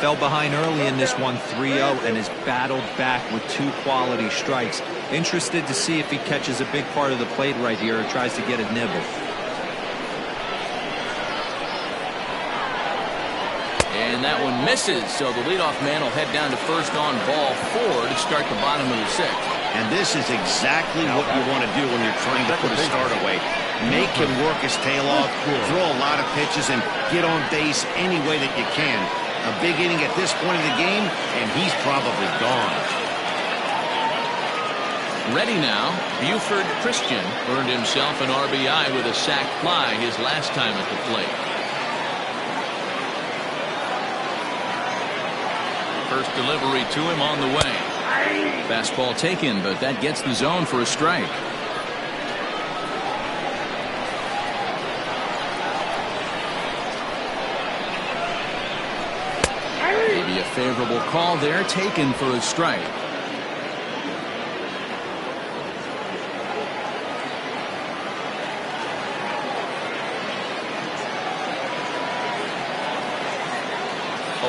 Fell behind early in this one, 3-0, and has battled back with 2 quality strikes. Interested to see if he catches a big part of the plate right here or tries to get a nibble. And that one misses, so the leadoff man will head down to first on ball 4 to start the bottom of the 6th. And this is exactly what you want to do when you're trying to put a start away. Make him work his tail off, throw a lot of pitches, and get on base any way that you can. A big inning at this point of the game, and he's probably gone. Ready now, Buford Christian earned himself an RBI with a sac fly his last time at the plate. First delivery to him on the way. Fastball taken, but that gets the zone for a strike. Maybe a favorable call there, taken for a strike.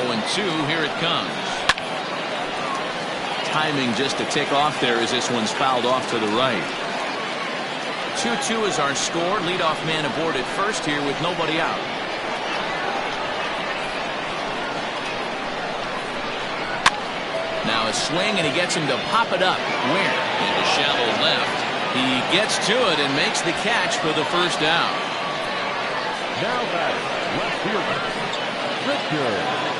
And 2, here it comes. Timing just to tick off there as this one's fouled off to the right. 2-2 is our score. Leadoff man aboard at first here with nobody out. Now a swing, and he gets him to pop it up. Ware into shallow left. He gets to it and makes the catch for the first out. Now back, left fielder, Richard.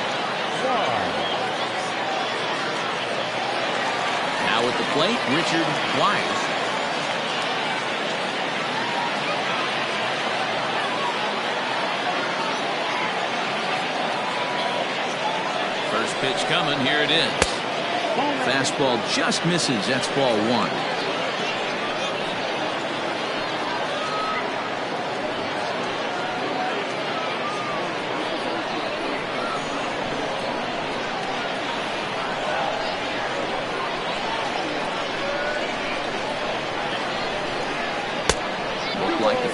Now at the plate, Richard Wise. First pitch coming, here it is. Fastball just misses, that's ball 1.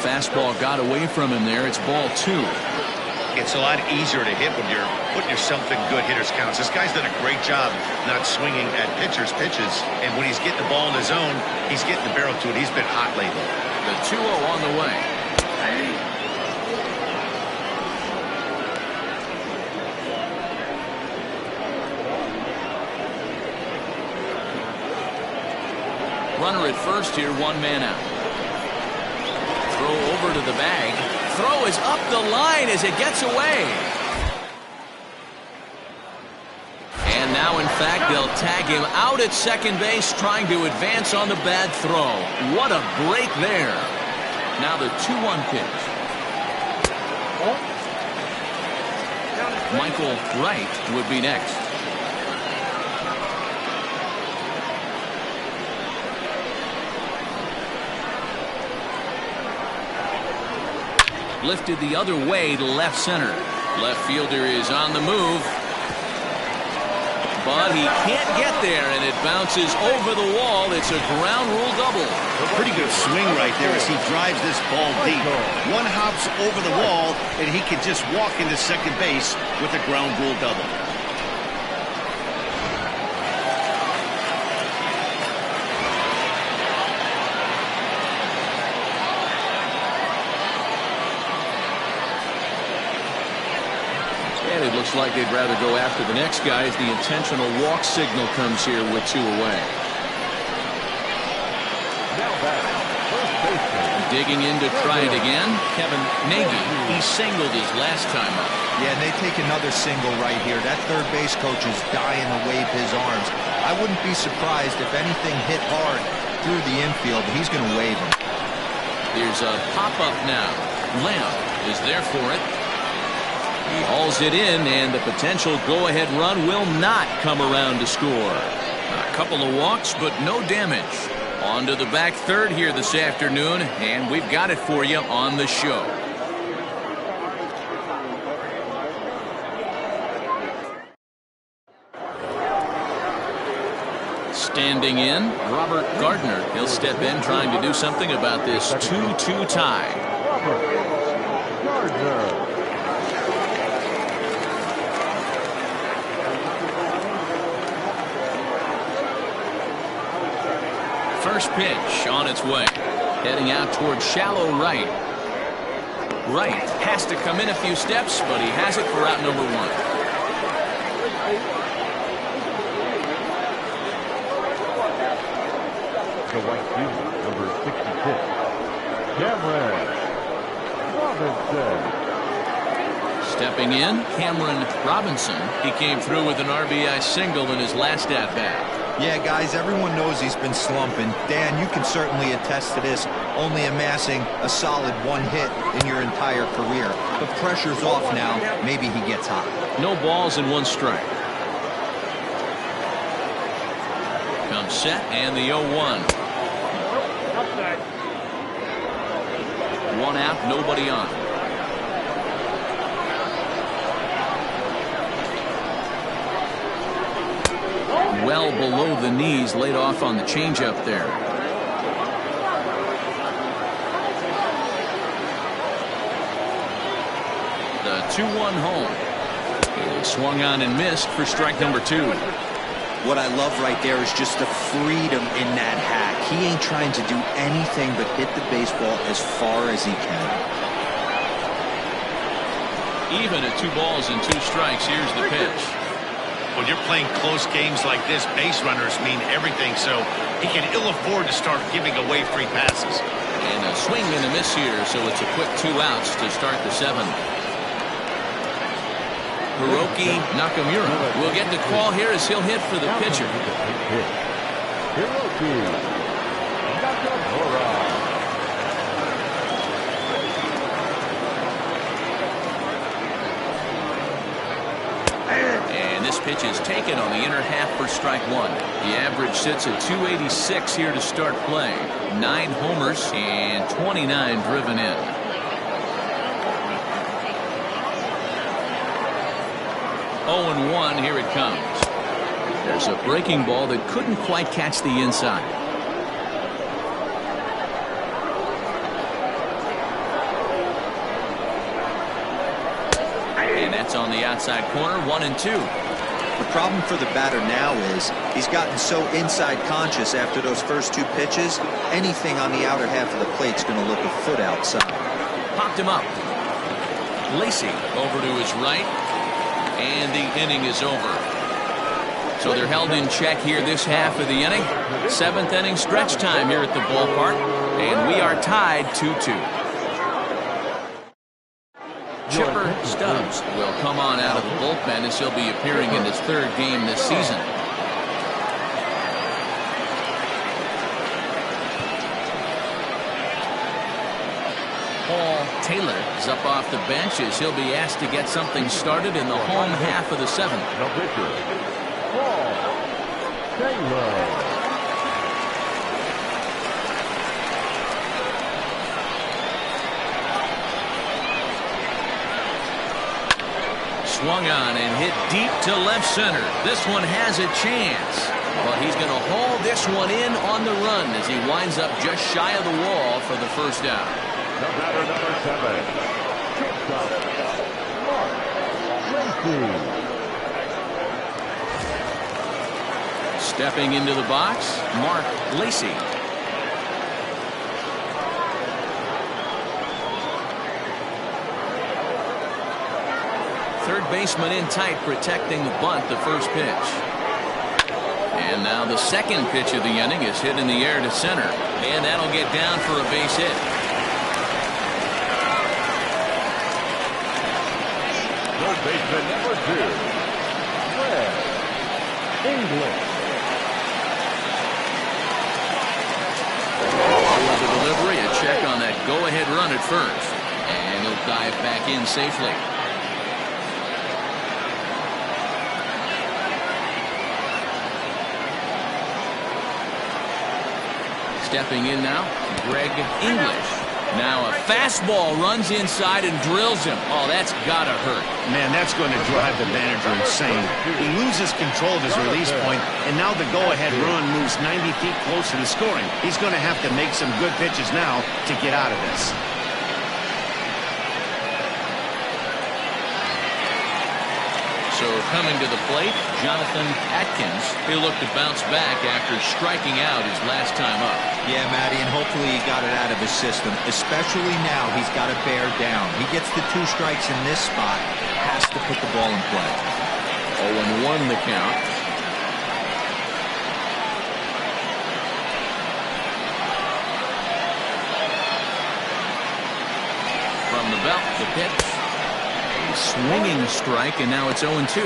Fastball got away from him there. It's ball 2. It's a lot easier to hit when you're putting yourself in good hitters counts. This guy's done a great job not swinging at pitchers' pitches. And when he's getting the ball in his zone, he's getting the barrel to it. He's been hot lately. The 2-0 on the way. Runner at first here, 1 man out. Throw over to the bag. Throw is up the line as it gets away. Now, in fact, they'll tag him out at second base, trying to advance on the bad throw. What a break there. Now the 2-1 pitch. Michael Wright would be next. Lifted the other way to left center. Left fielder is on the move. But he can't get there, and it bounces over the wall. It's a ground rule double. A pretty good swing right there as he drives this ball deep. One hops over the wall, and he can just walk into second base with a ground rule double. And it looks like they'd rather go after the next guy as the intentional walk signal comes here with 2 away. Digging in to try it again, Kevin Nagy. He singled his last time up. Yeah, and they take another single right here. That third base coach is dying to wave his arms. I wouldn't be surprised if anything hit hard through the infield. He's going to wave him. There's a pop-up now. Lamb is there for it. He hauls it in, and the potential go-ahead run will not come around to score. A couple of walks, but no damage. On to the back third here this afternoon, and we've got it for you on the show. Standing in, Robert Gardner. He'll step in trying to do something about this 2-2 tie. Robert Gardner. First pitch on its way. Heading out towards shallow right. Right has to come in a few steps, but he has it for out number 1. The right fielder, number 66, Cameron Robinson. Stepping in, Cameron Robinson. He came through with an RBI single in his last at-bat. Yeah, guys, everyone knows he's been slumping. Dan, you can certainly attest to this, only amassing a solid 1 hit in your entire career. The pressure's off now. Maybe he gets hot. No balls and 1 strike. Comes set and the 0-1. 1 out, nobody on. Well below the knees, laid off on the changeup there. The 2-1 home. He swung on and missed for strike number 2. What I love right there is just the freedom in that hack. He ain't trying to do anything but hit the baseball as far as he can. Even at 2 balls and 2 strikes, here's the pitch. When you're playing close games like this, base runners mean everything, so he can ill afford to start giving away free passes. And a swing and a miss here, so it's a quick 2 outs to start the 7th. Hiroki Nakamura will get the call here as he'll hit for the pitcher. Hiroki Nakamura. And this pitch is taken on the inner half for strike 1. The average sits at 286 here to start play. 9 homers and 29 driven in. Oh, and 1, here it comes. There's a breaking ball that couldn't quite catch the inside. And that's on the outside corner, 1-2. The problem for the batter now is he's gotten so inside conscious after those first 2 pitches. Anything on the outer half of the plate's going to look a foot outside. Popped him up. Lacey over to his right. And the inning is over. So they're held in check here this half of the inning. 7th inning stretch time here at the ballpark. And we are tied 2-2. Chipper Stubbs will come on out of the bullpen as he'll be appearing in his third game this season. Paul Taylor is up off the bench as he'll be asked to get something started in the home half of the seventh. The pitcher, Paul Taylor. Swung on and hit deep to left center. This one has a chance, but he's going to haul this one in on the run as he winds up just shy of the wall for the first out. The batter, number 7, shortstop, Mark Lacey. Stepping into the box, Mark Lacey. Third baseman in tight, protecting the bunt, the first pitch. And now the second pitch of the inning is hit in the air to center. And that'll get down for a base hit. Third baseman, number 2, Fred English. For the delivery, a check on that go-ahead run at first. And he'll dive back in safely. Stepping in now, Greg English. Now a fastball runs inside and drills him. Oh, that's gotta hurt. Man, that's going to drive the manager insane. He loses control of his release point, and now the go-ahead run moves 90 feet closer to scoring. He's going to have to make some good pitches now to get out of this. So coming to the plate, Jonathan Atkins. He'll look to bounce back after striking out his last time up. Yeah, Matty, and hopefully he got it out of his system. Especially now, he's got to bear down. He gets the 2 strikes in this spot. Has to put the ball in play. 0-1 the count. From the belt, the pitch. A swinging strike, and now it's 0-2.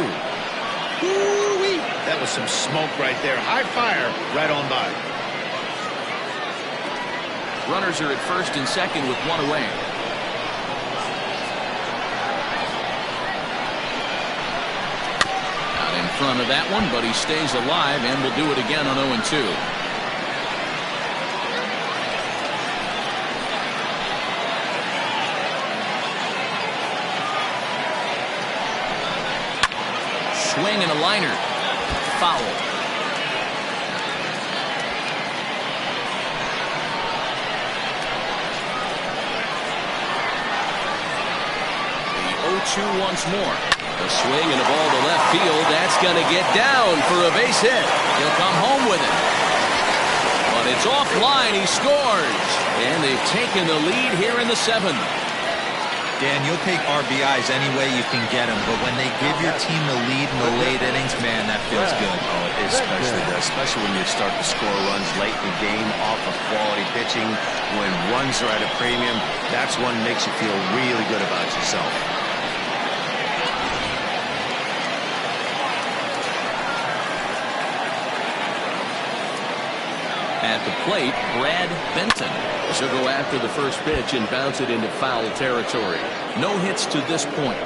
Woo-wee. That was some smoke right there. High fire right on by. Runners are at first and second with 1 away. Out in front of that one, but he stays alive and will do it again on 0-2. Swing and a liner. Foul. The 0-2 once more. The swing and a ball to left field. That's going to get down for a base hit. He'll come home with it. But it's offline. He scores. And they've taken the lead here in the 7th. Dan, you'll take RBIs any way you can get them, but when they give your team the lead in the late innings, man, that feels good. Oh, it especially does, especially when you start to score runs late in the game off of quality pitching. When runs are at a premium, that's one that makes you feel really good about yourself. At the plate, Brad Benton. She'll go after the first pitch and bounce it into foul territory. No hits to this point.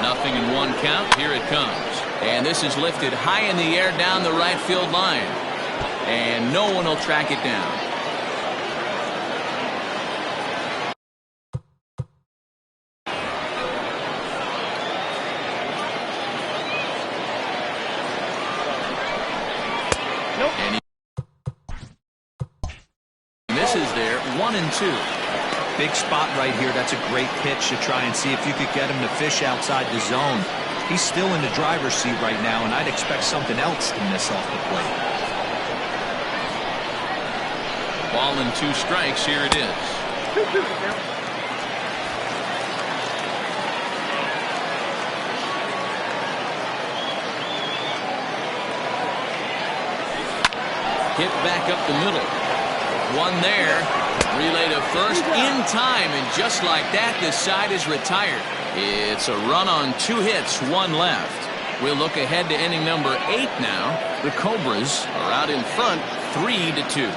Nothing in 1 count. Here it comes. And this is lifted high in the air down the right field line. And no one will track it down. Misses there, 1-2. Big spot right here. That's a great pitch to try and see if you could get him to fish outside the zone. He's still in the driver's seat right now, and I'd expect something else to miss off the plate. Ball and 2 strikes. Here it is. Hit back up the middle. One there. Relay to first in time, and just like that, this side is retired. It's a run on 2 hits, 1 left. We'll look ahead to inning number 8 now. The Cobras are out in front, 3-2.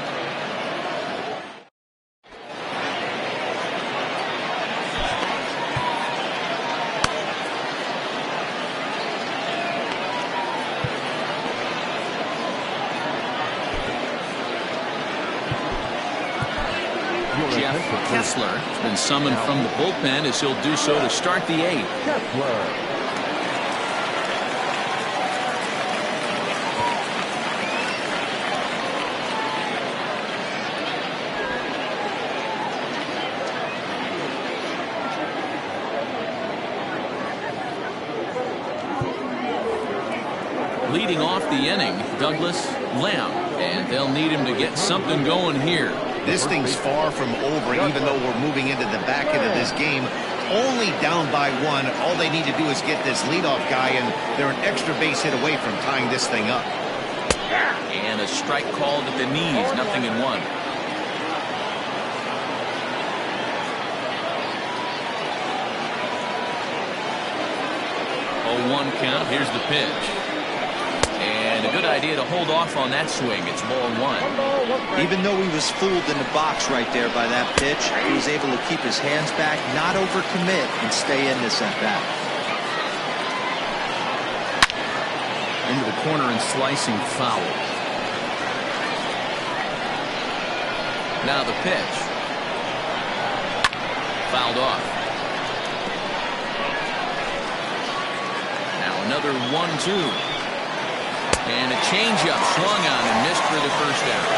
Kessler has been summoned from the bullpen as he'll do so to start the 8th. Leading off the inning, Douglas Lamb, and they'll need him to get something going here. This thing's far from over, even though we're moving into the back end of this game. Only down by 1. All they need to do is get this leadoff guy, and they're an extra base hit away from tying this thing up. And a strike called at the knees, 0-1. Oh, 1 count. Here's the pitch. And a good idea to hold off on that swing. It's ball 1. Even though he was fooled in the box right there by that pitch, he was able to keep his hands back, not overcommit, and stay in this at bat. Into the corner and slicing foul. Now the pitch. Fouled off. Now another 1-2. And a changeup swung on and missed for the first out.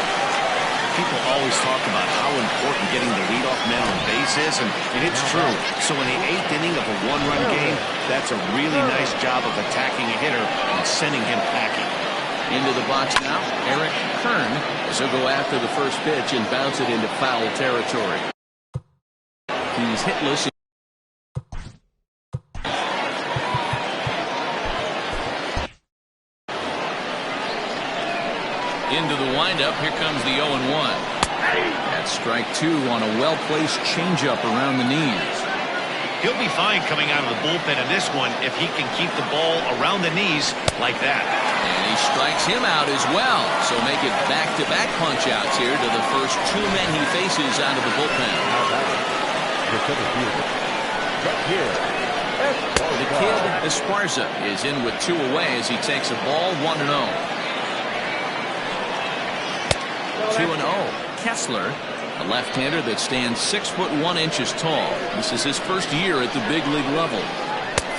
People always talk about how important getting the leadoff man on base is, and it's true. So in the 8th inning of a 1-run game, that's a really nice job of attacking a hitter and sending him packing. Into the box now, Eric Kern, as he'll go after the first pitch and bounce it into foul territory. He's hitless. Into the windup. Here comes the 0-1. That's strike 2 on a well-placed changeup around the knees. He'll be fine coming out of the bullpen in this one if he can keep the ball around the knees like that. And he strikes him out as well. So make it back-to-back punch-outs here to the first 2 men he faces out of the bullpen. The kid Esparza is in with 2 away as he takes a ball 1-0. 2-0. Kessler, a left-hander that stands 6'1" tall. This is his first year at the big league level.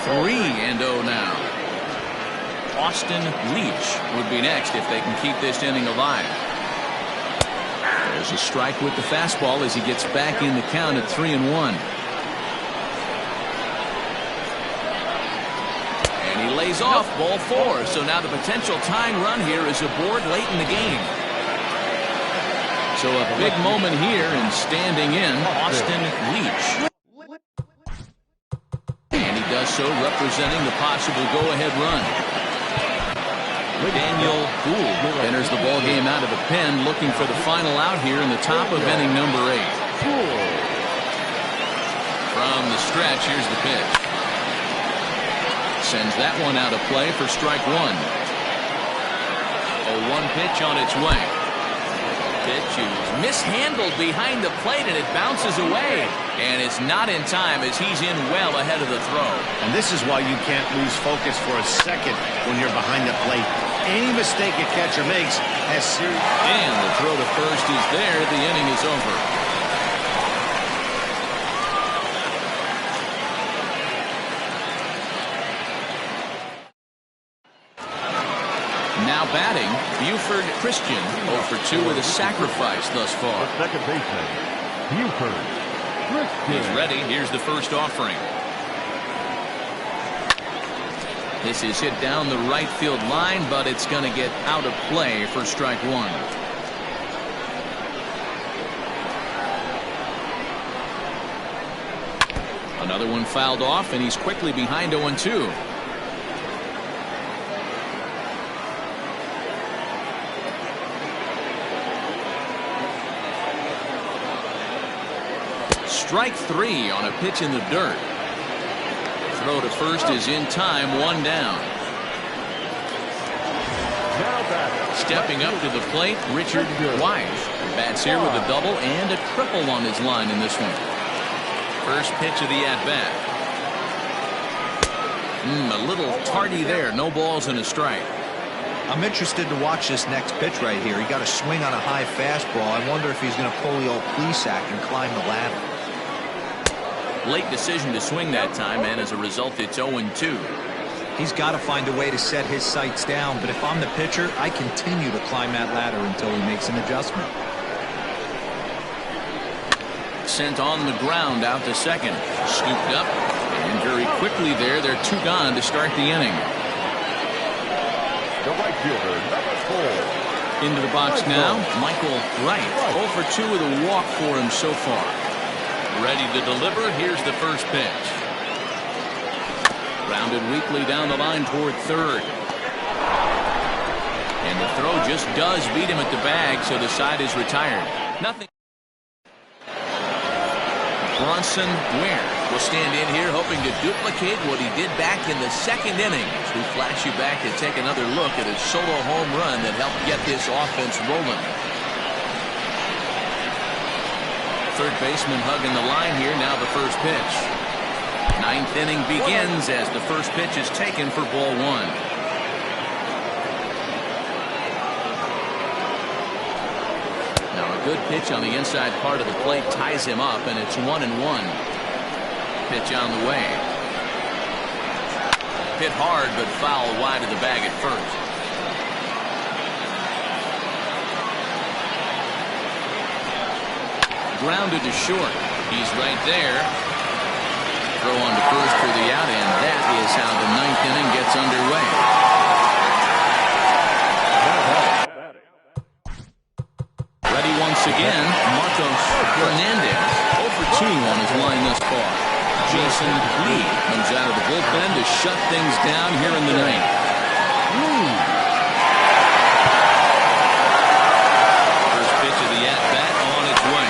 3-0 now. Austin Leach would be next if they can keep this inning alive. There's a strike with the fastball as he gets back in the count at 3-1. And he lays off ball 4. So now the potential tying run here is aboard late in the game. So a big moment here and standing in Austin Leach. And he does so representing the possible go-ahead run. Daniel Gould enters the ball game out of the pen looking for the final out here in the top of inning number 8. From the stretch, here's the pitch. Sends that one out of play for strike 1. A 1 pitch on its way. Pitch is mishandled behind the plate and it bounces away, and it's not in time as he's in well ahead of the throw. And this is why you can't lose focus for a second when you're behind the plate. Any mistake a catcher makes has serious. And the throw to first is there. The inning is over. Now batting, Buford Christian, 0 for 2 with a sacrifice thus far. Second baseman, Buford Christian. He's ready. Here's the first offering. This is hit down the right field line, but it's going to get out of play for strike 1. Another one fouled off, and he's quickly behind 0-2. Strike 3 on a pitch in the dirt. Throw to first is in time, 1 down. Stepping up to the plate, Richard Wise. Bats here with a double and a triple on his line in this one. First pitch of the at-bat. A little tardy there. No balls and a strike. I'm interested to watch this next pitch right here. He got a swing on a high fastball. I wonder if he's going to pull the old Plesac and climb the ladder. Late decision to swing that time, and as a result, it's 0-2. He's got to find a way to set his sights down, but if I'm the pitcher, I continue to climb that ladder until he makes an adjustment. Sent on the ground out to second. Scooped up, and very quickly there, they're 2 gone to start the inning. The right fielder, number 4. Into the box now, Michael Wright. 0 for 2 with a walk for him so far. Ready to deliver. Here's the first pitch. Rounded weakly down the line toward third. And the throw just does beat him at the bag, so the side is retired. Nothing. Bronson Ware will stand in here hoping to duplicate what he did back in the second inning. As we flash you back to take another look at his solo home run that helped get this offense rolling. Third baseman hugging the line here. Now the first pitch. 9th inning begins as the first pitch is taken for ball 1. Now a good pitch on the inside part of the plate ties him up, and it's 1-1. Pitch on the way. Hit hard but foul wide of the bag at first. Grounded to short. He's right there. Throw on to first for the out, and that is how the 9th inning gets underway. Ready once again, Marcos Hernandez. 0 for 2 on his line thus far. Jason Lee comes out of the bullpen to shut things down here in the 9th. First pitch of the at-bat on its way.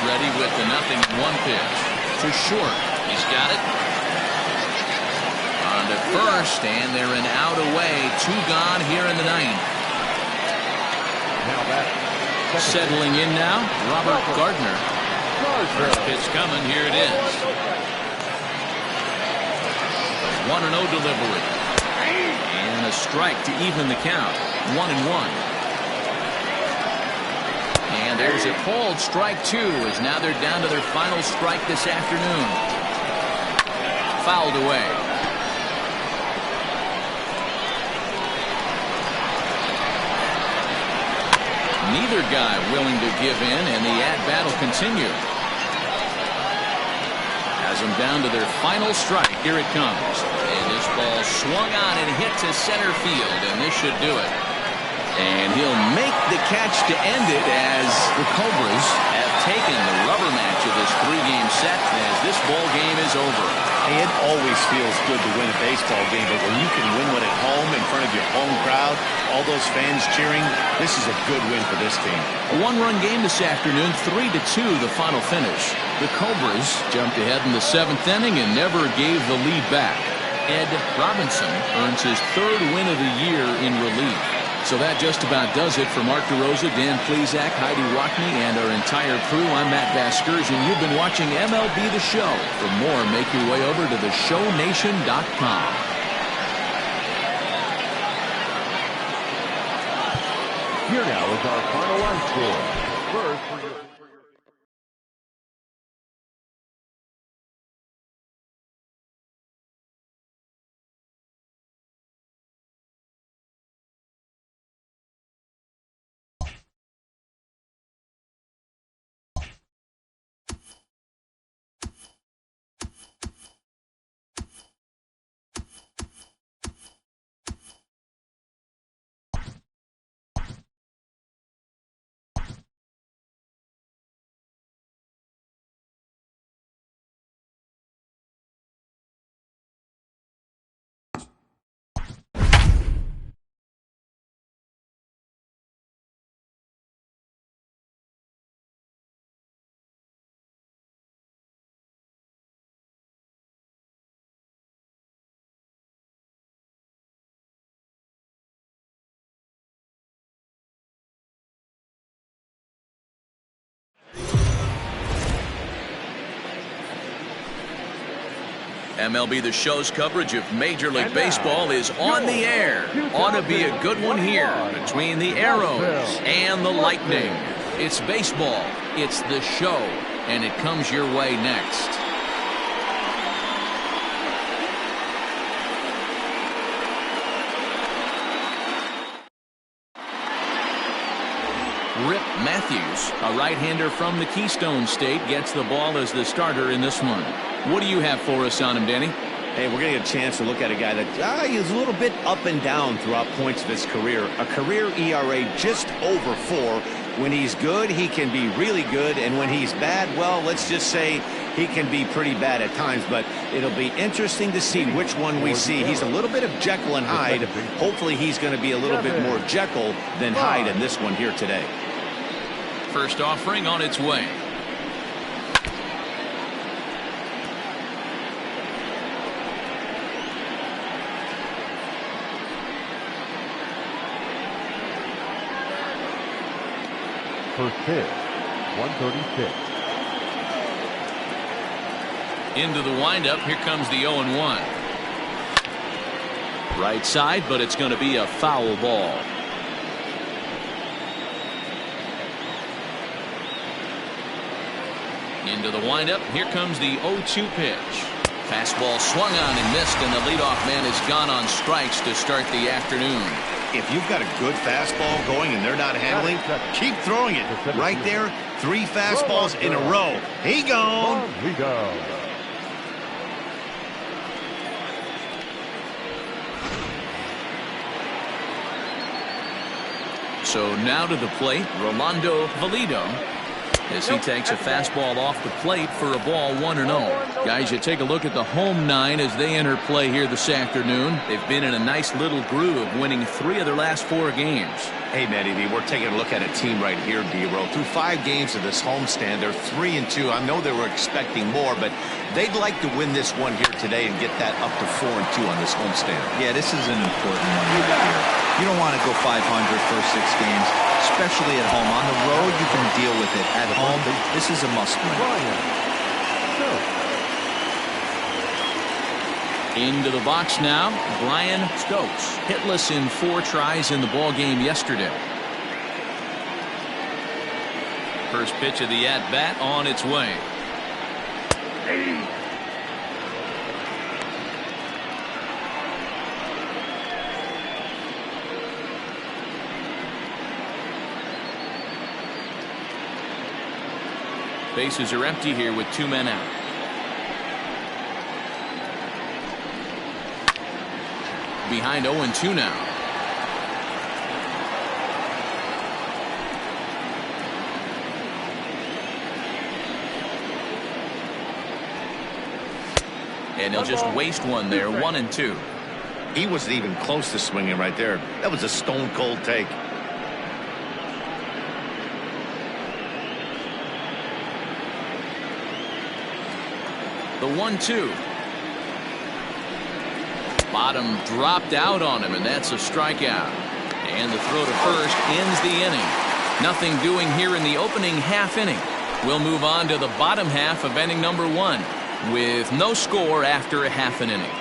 Ready with the 0-1 pitch. To short. He's got it. On to first, and they're an out away. 2 gone here in the 9th. Settling in now, Robert Gardner. First pitch coming. Here it is. 1-0 delivery. And a strike to even the count. 1-1. And there's a called strike 2, as now they're down to their final strike this afternoon. Fouled away. Neither guy willing to give in, and the at-bat will continue. Has them down to their final strike. Here it comes. And this ball swung on and hit to center field, and this should do it. And he'll make the catch to end it as the Cobras have taken the rubber match of this 3-game set as this ball game is over. Hey, it always feels good to win a baseball game, but when you can win one at home in front of your home crowd, all those fans cheering, this is a good win for this team. A 1-run game this afternoon, 3-2 the final finish. The Cobras jumped ahead in the 7th inning and never gave the lead back. Ed Robinson earns his 3rd win of the year in relief. So that just about does it for Mark DeRosa, Dan Plesac, Heidi Rockney, and our entire crew. I'm Matt Vasgersian. You've been watching MLB The Show. For more, make your way over to theshownation.com. Here now is our final line score. First for your MLB The Show's coverage of Major League Baseball is on the air. Ought to be a good one here between the Arrows and the Lightning. It's baseball, it's The Show, and it comes your way next. Rip Matthews, a right-hander from the Keystone State, gets the ball as the starter in this one. What do you have for us on him, Danny? Hey, we're going to get a chance to look at a guy that he's a little bit up and down throughout points of his career. A career ERA just over 4. When he's good, he can be really good. And when he's bad, well, let's just say he can be pretty bad at times. But it'll be interesting to see which one we see. He's a little bit of Jekyll and Hyde. Hopefully he's going to be a little bit more Jekyll than Hyde in this one here today. First offering on its way. First pitch, 136. Into the windup. Here comes the 0-1. Right side, but it's going to be a foul ball. Into the windup. Here comes the 0-2 pitch. Fastball swung on and missed, and the leadoff man is gone on strikes to start the afternoon. If you've got a good fastball going and they're not handling, keep throwing it. Right there, 3 fastballs in a row. He gone. He goes. So now to the plate, Rolando Valido, as he takes a fastball off the plate for a ball 1-0. Guys, you take a look at the home 9 as they enter play here this afternoon. They've been in a nice little groove, winning 3 of their last 4 games. Hey, Matty V, we're taking a look at a team right here, D-Row. Through 5 games of this homestand, they're 3-2. I know they were expecting more, but they'd like to win this one here today and get that up to 4-2 on this homestand. Yeah, this is an important one right here. You don't want to go 500 first 6 games, especially at home. On the road, you can deal with it. At home, this is a must-win. Into the box now, Brian Stokes, hitless in 4 tries in the ball game yesterday. First pitch of the at-bat on its way. Bases are empty here with 2 men out. Behind 0-2 now. And he'll just waste one there, 1-2. He wasn't even close to swinging right there. That was a stone cold take. The 1-2. Bottom dropped out on him, and that's a strikeout. And the throw to first ends the inning. Nothing doing here in the opening half inning. We'll move on to the bottom half of inning number 1 with no score after a half an inning.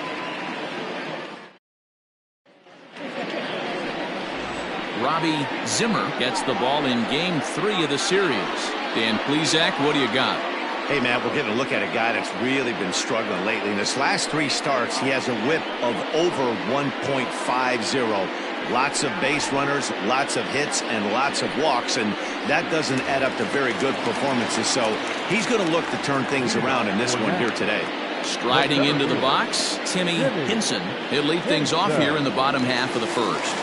Robbie Zimmer gets the ball in game 3 of the series. Dan Plesac, what do you got? Hey, Matt, we're getting a look at a guy that's really been struggling lately. In his last 3 starts, he has a whip of over 1.50. Lots of base runners, lots of hits, and lots of walks, and that doesn't add up to very good performances. So he's going to look to turn things around in this one here today. Striding into the box, Timmy Hinson. He'll lead things off here in the bottom half of the first.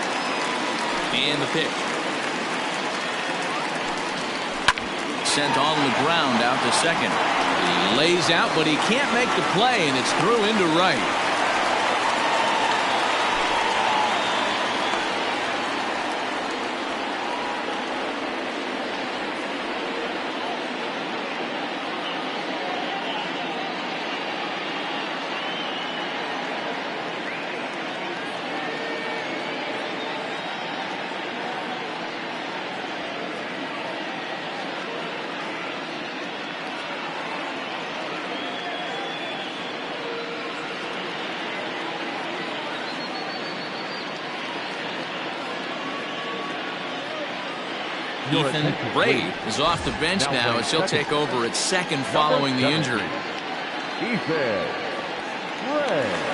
And the pitch. Sent on the ground out to second. He lays out, but he can't make the play, and it's through into right. Ethan Bray is off the bench now as he'll take over at second following the injury. Ethan Bray.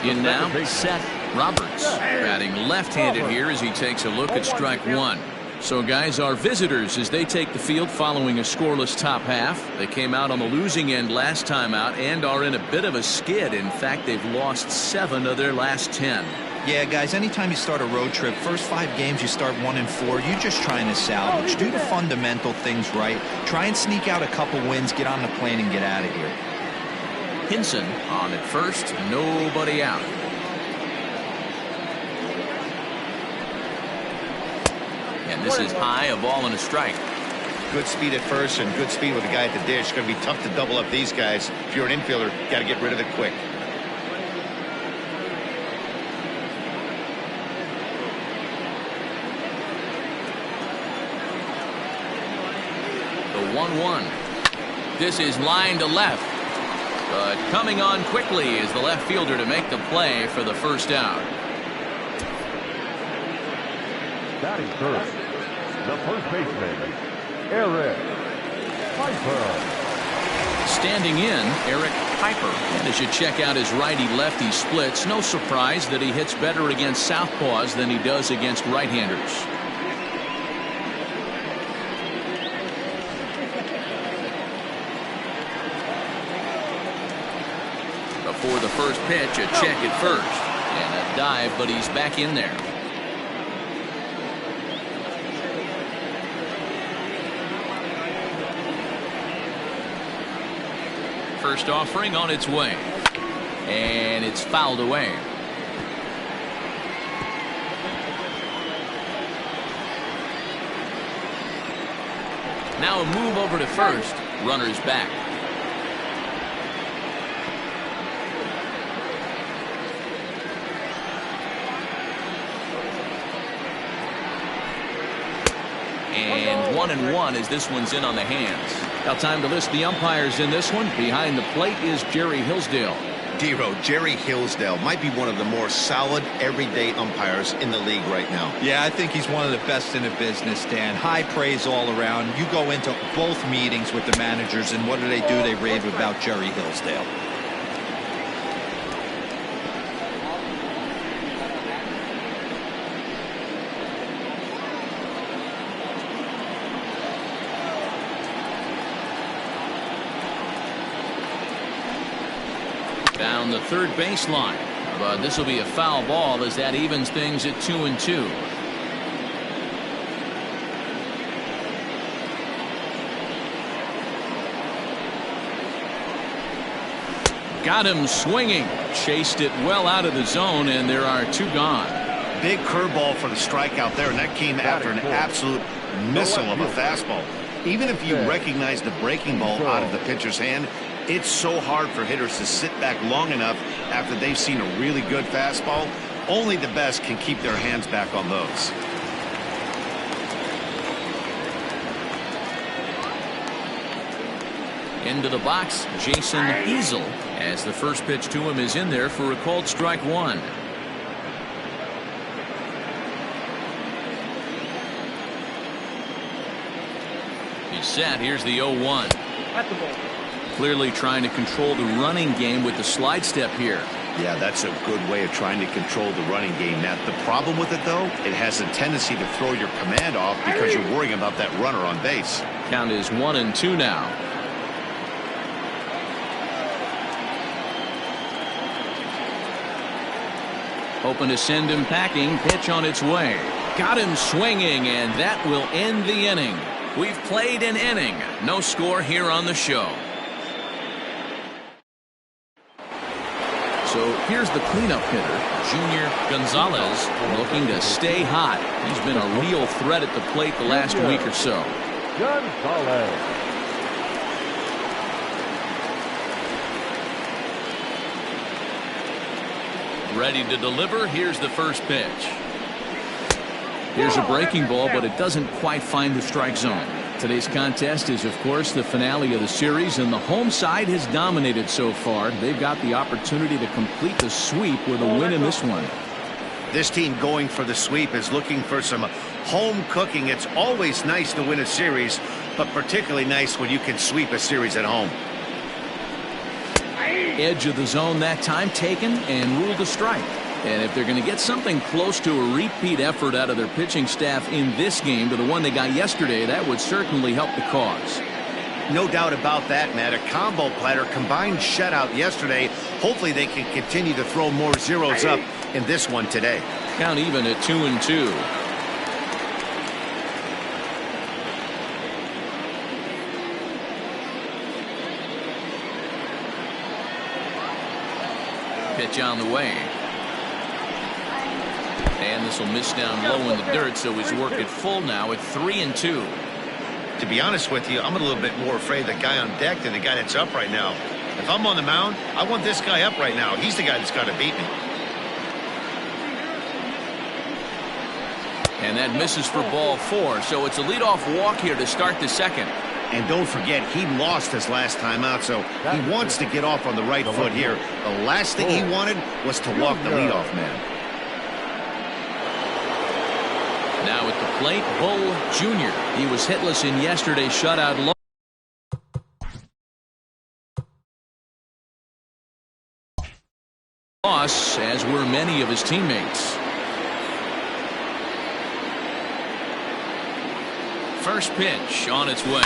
In now, Seth Roberts, batting left-handed here as he takes a look at strike one. So, guys, our visitors as they take the field following a scoreless top half. They came out on the losing end last time out and are in a bit of a skid. In fact, they've lost 7 of their last 10. Yeah, guys, anytime you start a road trip, first 5 games you start 1-4, you're just trying to salvage. Do the fundamental things right. Try and sneak out a couple wins, get on the plane, and get out of here. Hinson on at first, nobody out. And this is high, a ball and a strike. Good speed at first and good speed with the guy at the dish. It's going to be tough to double up these guys. If you're an infielder, got to get rid of it quick. The 1-1. This is line to left. But coming on quickly is the left fielder to make the play for the first out. Batting first, the first baseman, Eric Piper. Standing in, Eric Piper. And as you check out his righty-lefty splits, no surprise that he hits better against southpaws than he does against right-handers. Before the first pitch, a check at first. And a dive, but he's back in there. First offering on its way. And it's fouled away. Now a move over to first. Runner's back. And 1-1 as this one's in on the hands. Now time to list the umpires in this one. Behind the plate is Jerry Hillsdale. D-Row, Jerry Hillsdale might be one of the more solid everyday umpires in the league right now. Yeah, I think he's one of the best in the business, Dan. High praise all around. You go into both meetings with the managers, and what do? They rave about Jerry Hillsdale. Down the third baseline, but this will be a foul ball as that evens things at 2-2. Got him swinging, chased it well out of the zone, and there are 2 gone. Big curveball for the strikeout there, and that came after an absolute missile of a fastball. Even if you recognize the breaking ball out of the pitcher's hand, it's so hard for hitters to sit back long enough after they've seen a really good fastball. Only the best can keep their hands back on those. Into the box, Jason Easel, as the first pitch to him is in there for a called strike 1. He's set. Here's the 0-1. At the ball. Clearly trying to control the running game with the slide step here. Yeah, that's a good way of trying to control the running game. Now, the problem with it, though, it has a tendency to throw your command off because you're worrying about that runner on base. Count is 1-2 now. Hoping to send him packing. Pitch on its way. Got him swinging, and that will end the inning. We've played an inning. No score here on the show. So here's the cleanup hitter, Junior Gonzalez, looking to stay hot. He's been a real threat at the plate the last week or so. Gonzalez. Ready to deliver. Here's the first pitch. Here's a breaking ball, but it doesn't quite find the strike zone. Today's contest is, of course, the finale of the series, and the home side has dominated so far. They've got the opportunity to complete the sweep with a win in this one. This team going for the sweep is looking for some home cooking. It's always nice to win a series, but particularly nice when you can sweep a series at home. Edge of the zone that time taken and ruled a strike. And if they're going to get something close to a repeat effort out of their pitching staff in this game to the one they got yesterday, that would certainly help the cause. No doubt about that, Matt. A combo platter, combined shutout yesterday. Hopefully they can continue to throw more zeros up in this one today. Count even at 2-2. Pitch on the way. And this will miss down low in the dirt, so he's worked it full now at 3-2. To be honest with you, I'm a little bit more afraid of the guy on deck than the guy that's up right now. If I'm on the mound, I want this guy up right now. He's the guy that's got to beat me. And that misses for ball 4, so it's a leadoff walk here to start the second. And don't forget, he lost his last time out, so he wants to get off on the right foot here. The last thing he wanted was to walk the leadoff man. Now at the plate, Bull Jr. He was hitless in yesterday's shutout loss, as were many of his teammates. First pitch on its way.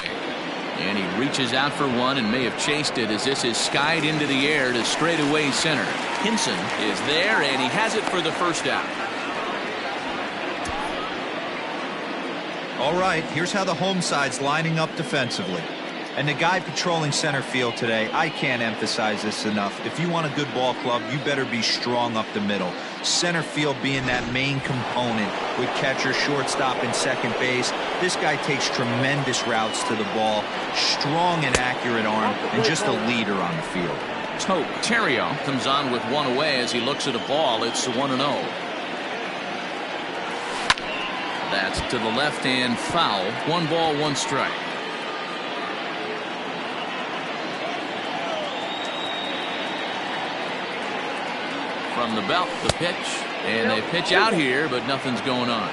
And he reaches out for one and may have chased it as this is skied into the air to straightaway center. Hinson is there, and he has it for the first out. All right, here's how the home side's lining up defensively. And the guy patrolling center field today, I can't emphasize this enough. If you want a good ball club, you better be strong up the middle. Center field being that main component with catcher, shortstop, and second base. This guy takes tremendous routes to the ball, strong and accurate arm, and just a leader on the field. Terrio comes on with one away as he looks at a ball. It's 1-0. That's to the left hand foul. 1 ball, 1 strike. From the belt, the pitch, and they pitch out here, but nothing's going on.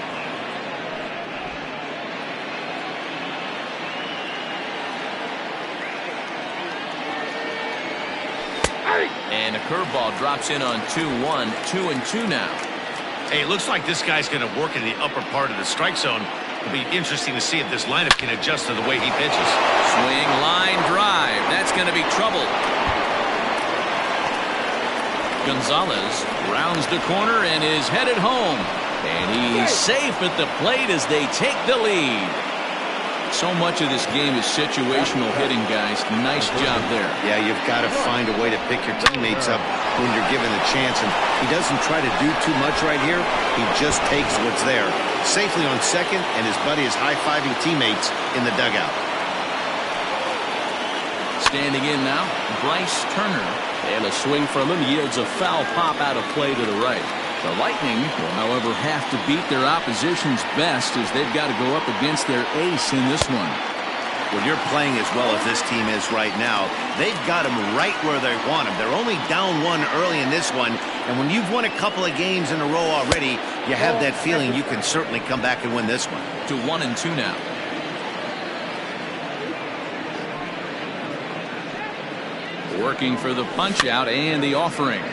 And a curveball drops in on 2-1, 2-2 now. Hey, it looks like this guy's going to work in the upper part of the strike zone. It'll be interesting to see if this lineup can adjust to the way he pitches. Swing, line, drive. That's going to be trouble. Gonzalez rounds the corner and is headed home. And he's safe at the plate as they take the lead. So much of this game is situational hitting, guys. Nice job there. Yeah, you've got to find a way to pick your teammates up when you're given the chance. And he doesn't try to do too much right here. He just takes what's there. Safely on second, and his buddy is high-fiving teammates in the dugout. Standing in now, Bryce Turner. And a swing from him yields a foul pop out of play to the right. The Lightning will, however, have to beat their opposition's best as they've got to go up against their ace in this one. When you're playing as well as this team is right now, they've got them right where they want them. They're only down 1 early in this one, and when you've won a couple of games in a row already, you have that feeling you can certainly come back and win this one. To 1-2 now. Working for the punch out and the offering.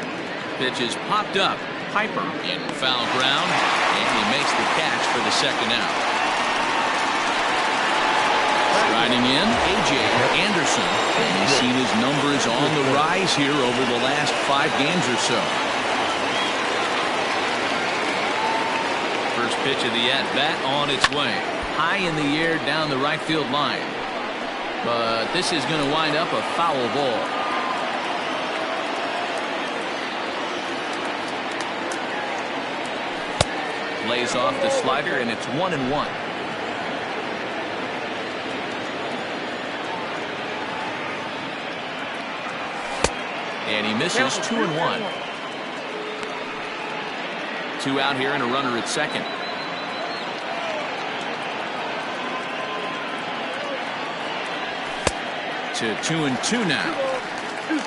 Pitch is popped up. Piper in foul ground, and he makes the catch for the second out. Striding in, A.J. Anderson, and he's seen his numbers on the rise here over the last 5 games or so. First pitch of the at-bat on its way. High in the air down the right field line. But this is going to wind up a foul ball. Lays off the slider, and it's 1-1. And he misses. 2-1. 2 out here and a runner at second. to 2-2 now.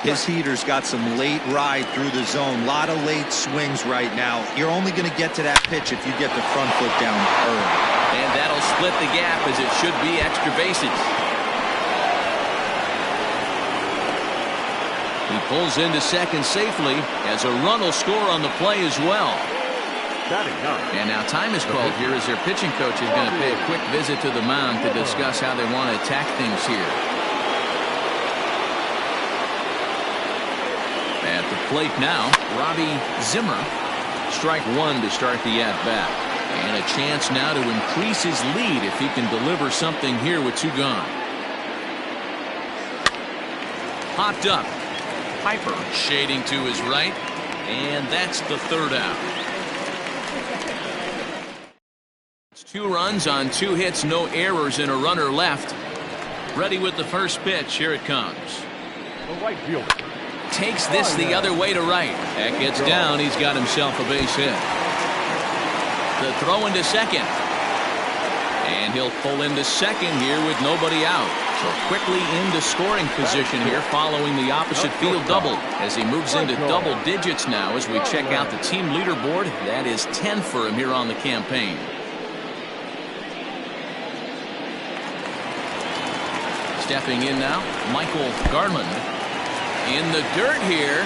His heater's got some late ride through the zone. A lot of late swings right now. You're only going to get to that pitch if you get the front foot down early. And that'll split the gap as it should be extra bases. He pulls into second safely as a run will score on the play as well. And now time is called here as their pitching coach is going to pay a quick visit to the mound to discuss how they want to attack things here. At the plate now, Robbie Zimmer. Strike one to start the at-bat. And a chance now to increase his lead if he can deliver something here with two gone. Popped up. Piper shading to his right. And that's the third out. It's 2 runs on 2 hits, no errors, and a runner left. Ready with the first pitch. Here it comes. The right fielder. Takes this the other way to right. That gets down. He's got himself a base hit. The throw into second. And he'll pull into second here with nobody out. So quickly into scoring position here following the opposite field double as he moves into double digits now as we check out the team leaderboard. That is 10 for him here on the campaign. Stepping in now, Michael Garland. In the dirt here.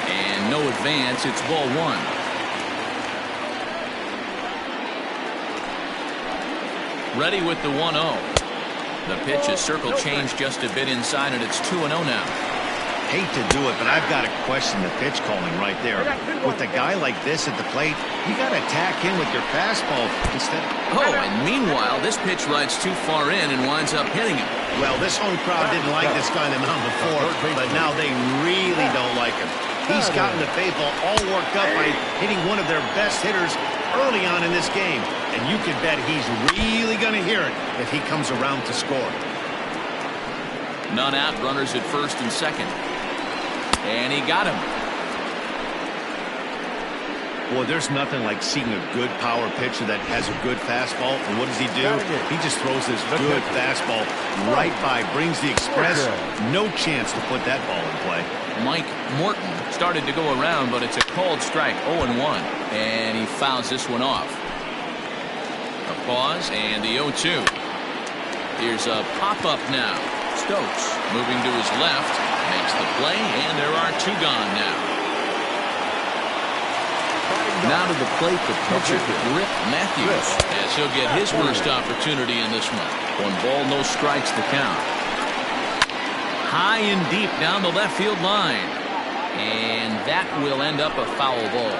And no advance. It's ball 1. Ready with the 1-0. The pitch is circle changed just a bit inside, and it's 2-0 now. Hate to do it, but I've got to question the pitch calling right there. With a guy like this at the plate, you got to attack him with your fastball instead. Oh, and meanwhile, this pitch rides too far in and winds up hitting him. Well, this home crowd didn't like this guy on the mound before, but now they really don't like him. He's gotten the faithful all worked up by hitting one of their best hitters early on in this game. And you can bet he's really going to hear it if he comes around to score. None out, runners at first and second. And he got him. Boy, there's nothing like seeing a good power pitcher that has a good fastball. And what does he do? He just throws this good fastball right by, brings the express. No chance to put that ball in play. Mike Morton started to go around, but it's a called strike, 0-1. And he fouls this one off. A pause and the 0-2. Here's a pop-up now. Stokes moving to his left, makes the play, and there are 2 gone now. Now to the plate, the pitcher, Rick Matthews, as he'll get his first opportunity in this one. 1 ball, no strikes to count. High and deep down the left field line. And that will end up a foul ball.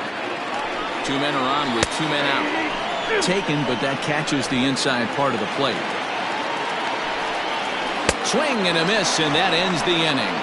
2 men are on with 2 men out. Taken, but that catches the inside part of the plate. Swing and a miss, and that ends the inning.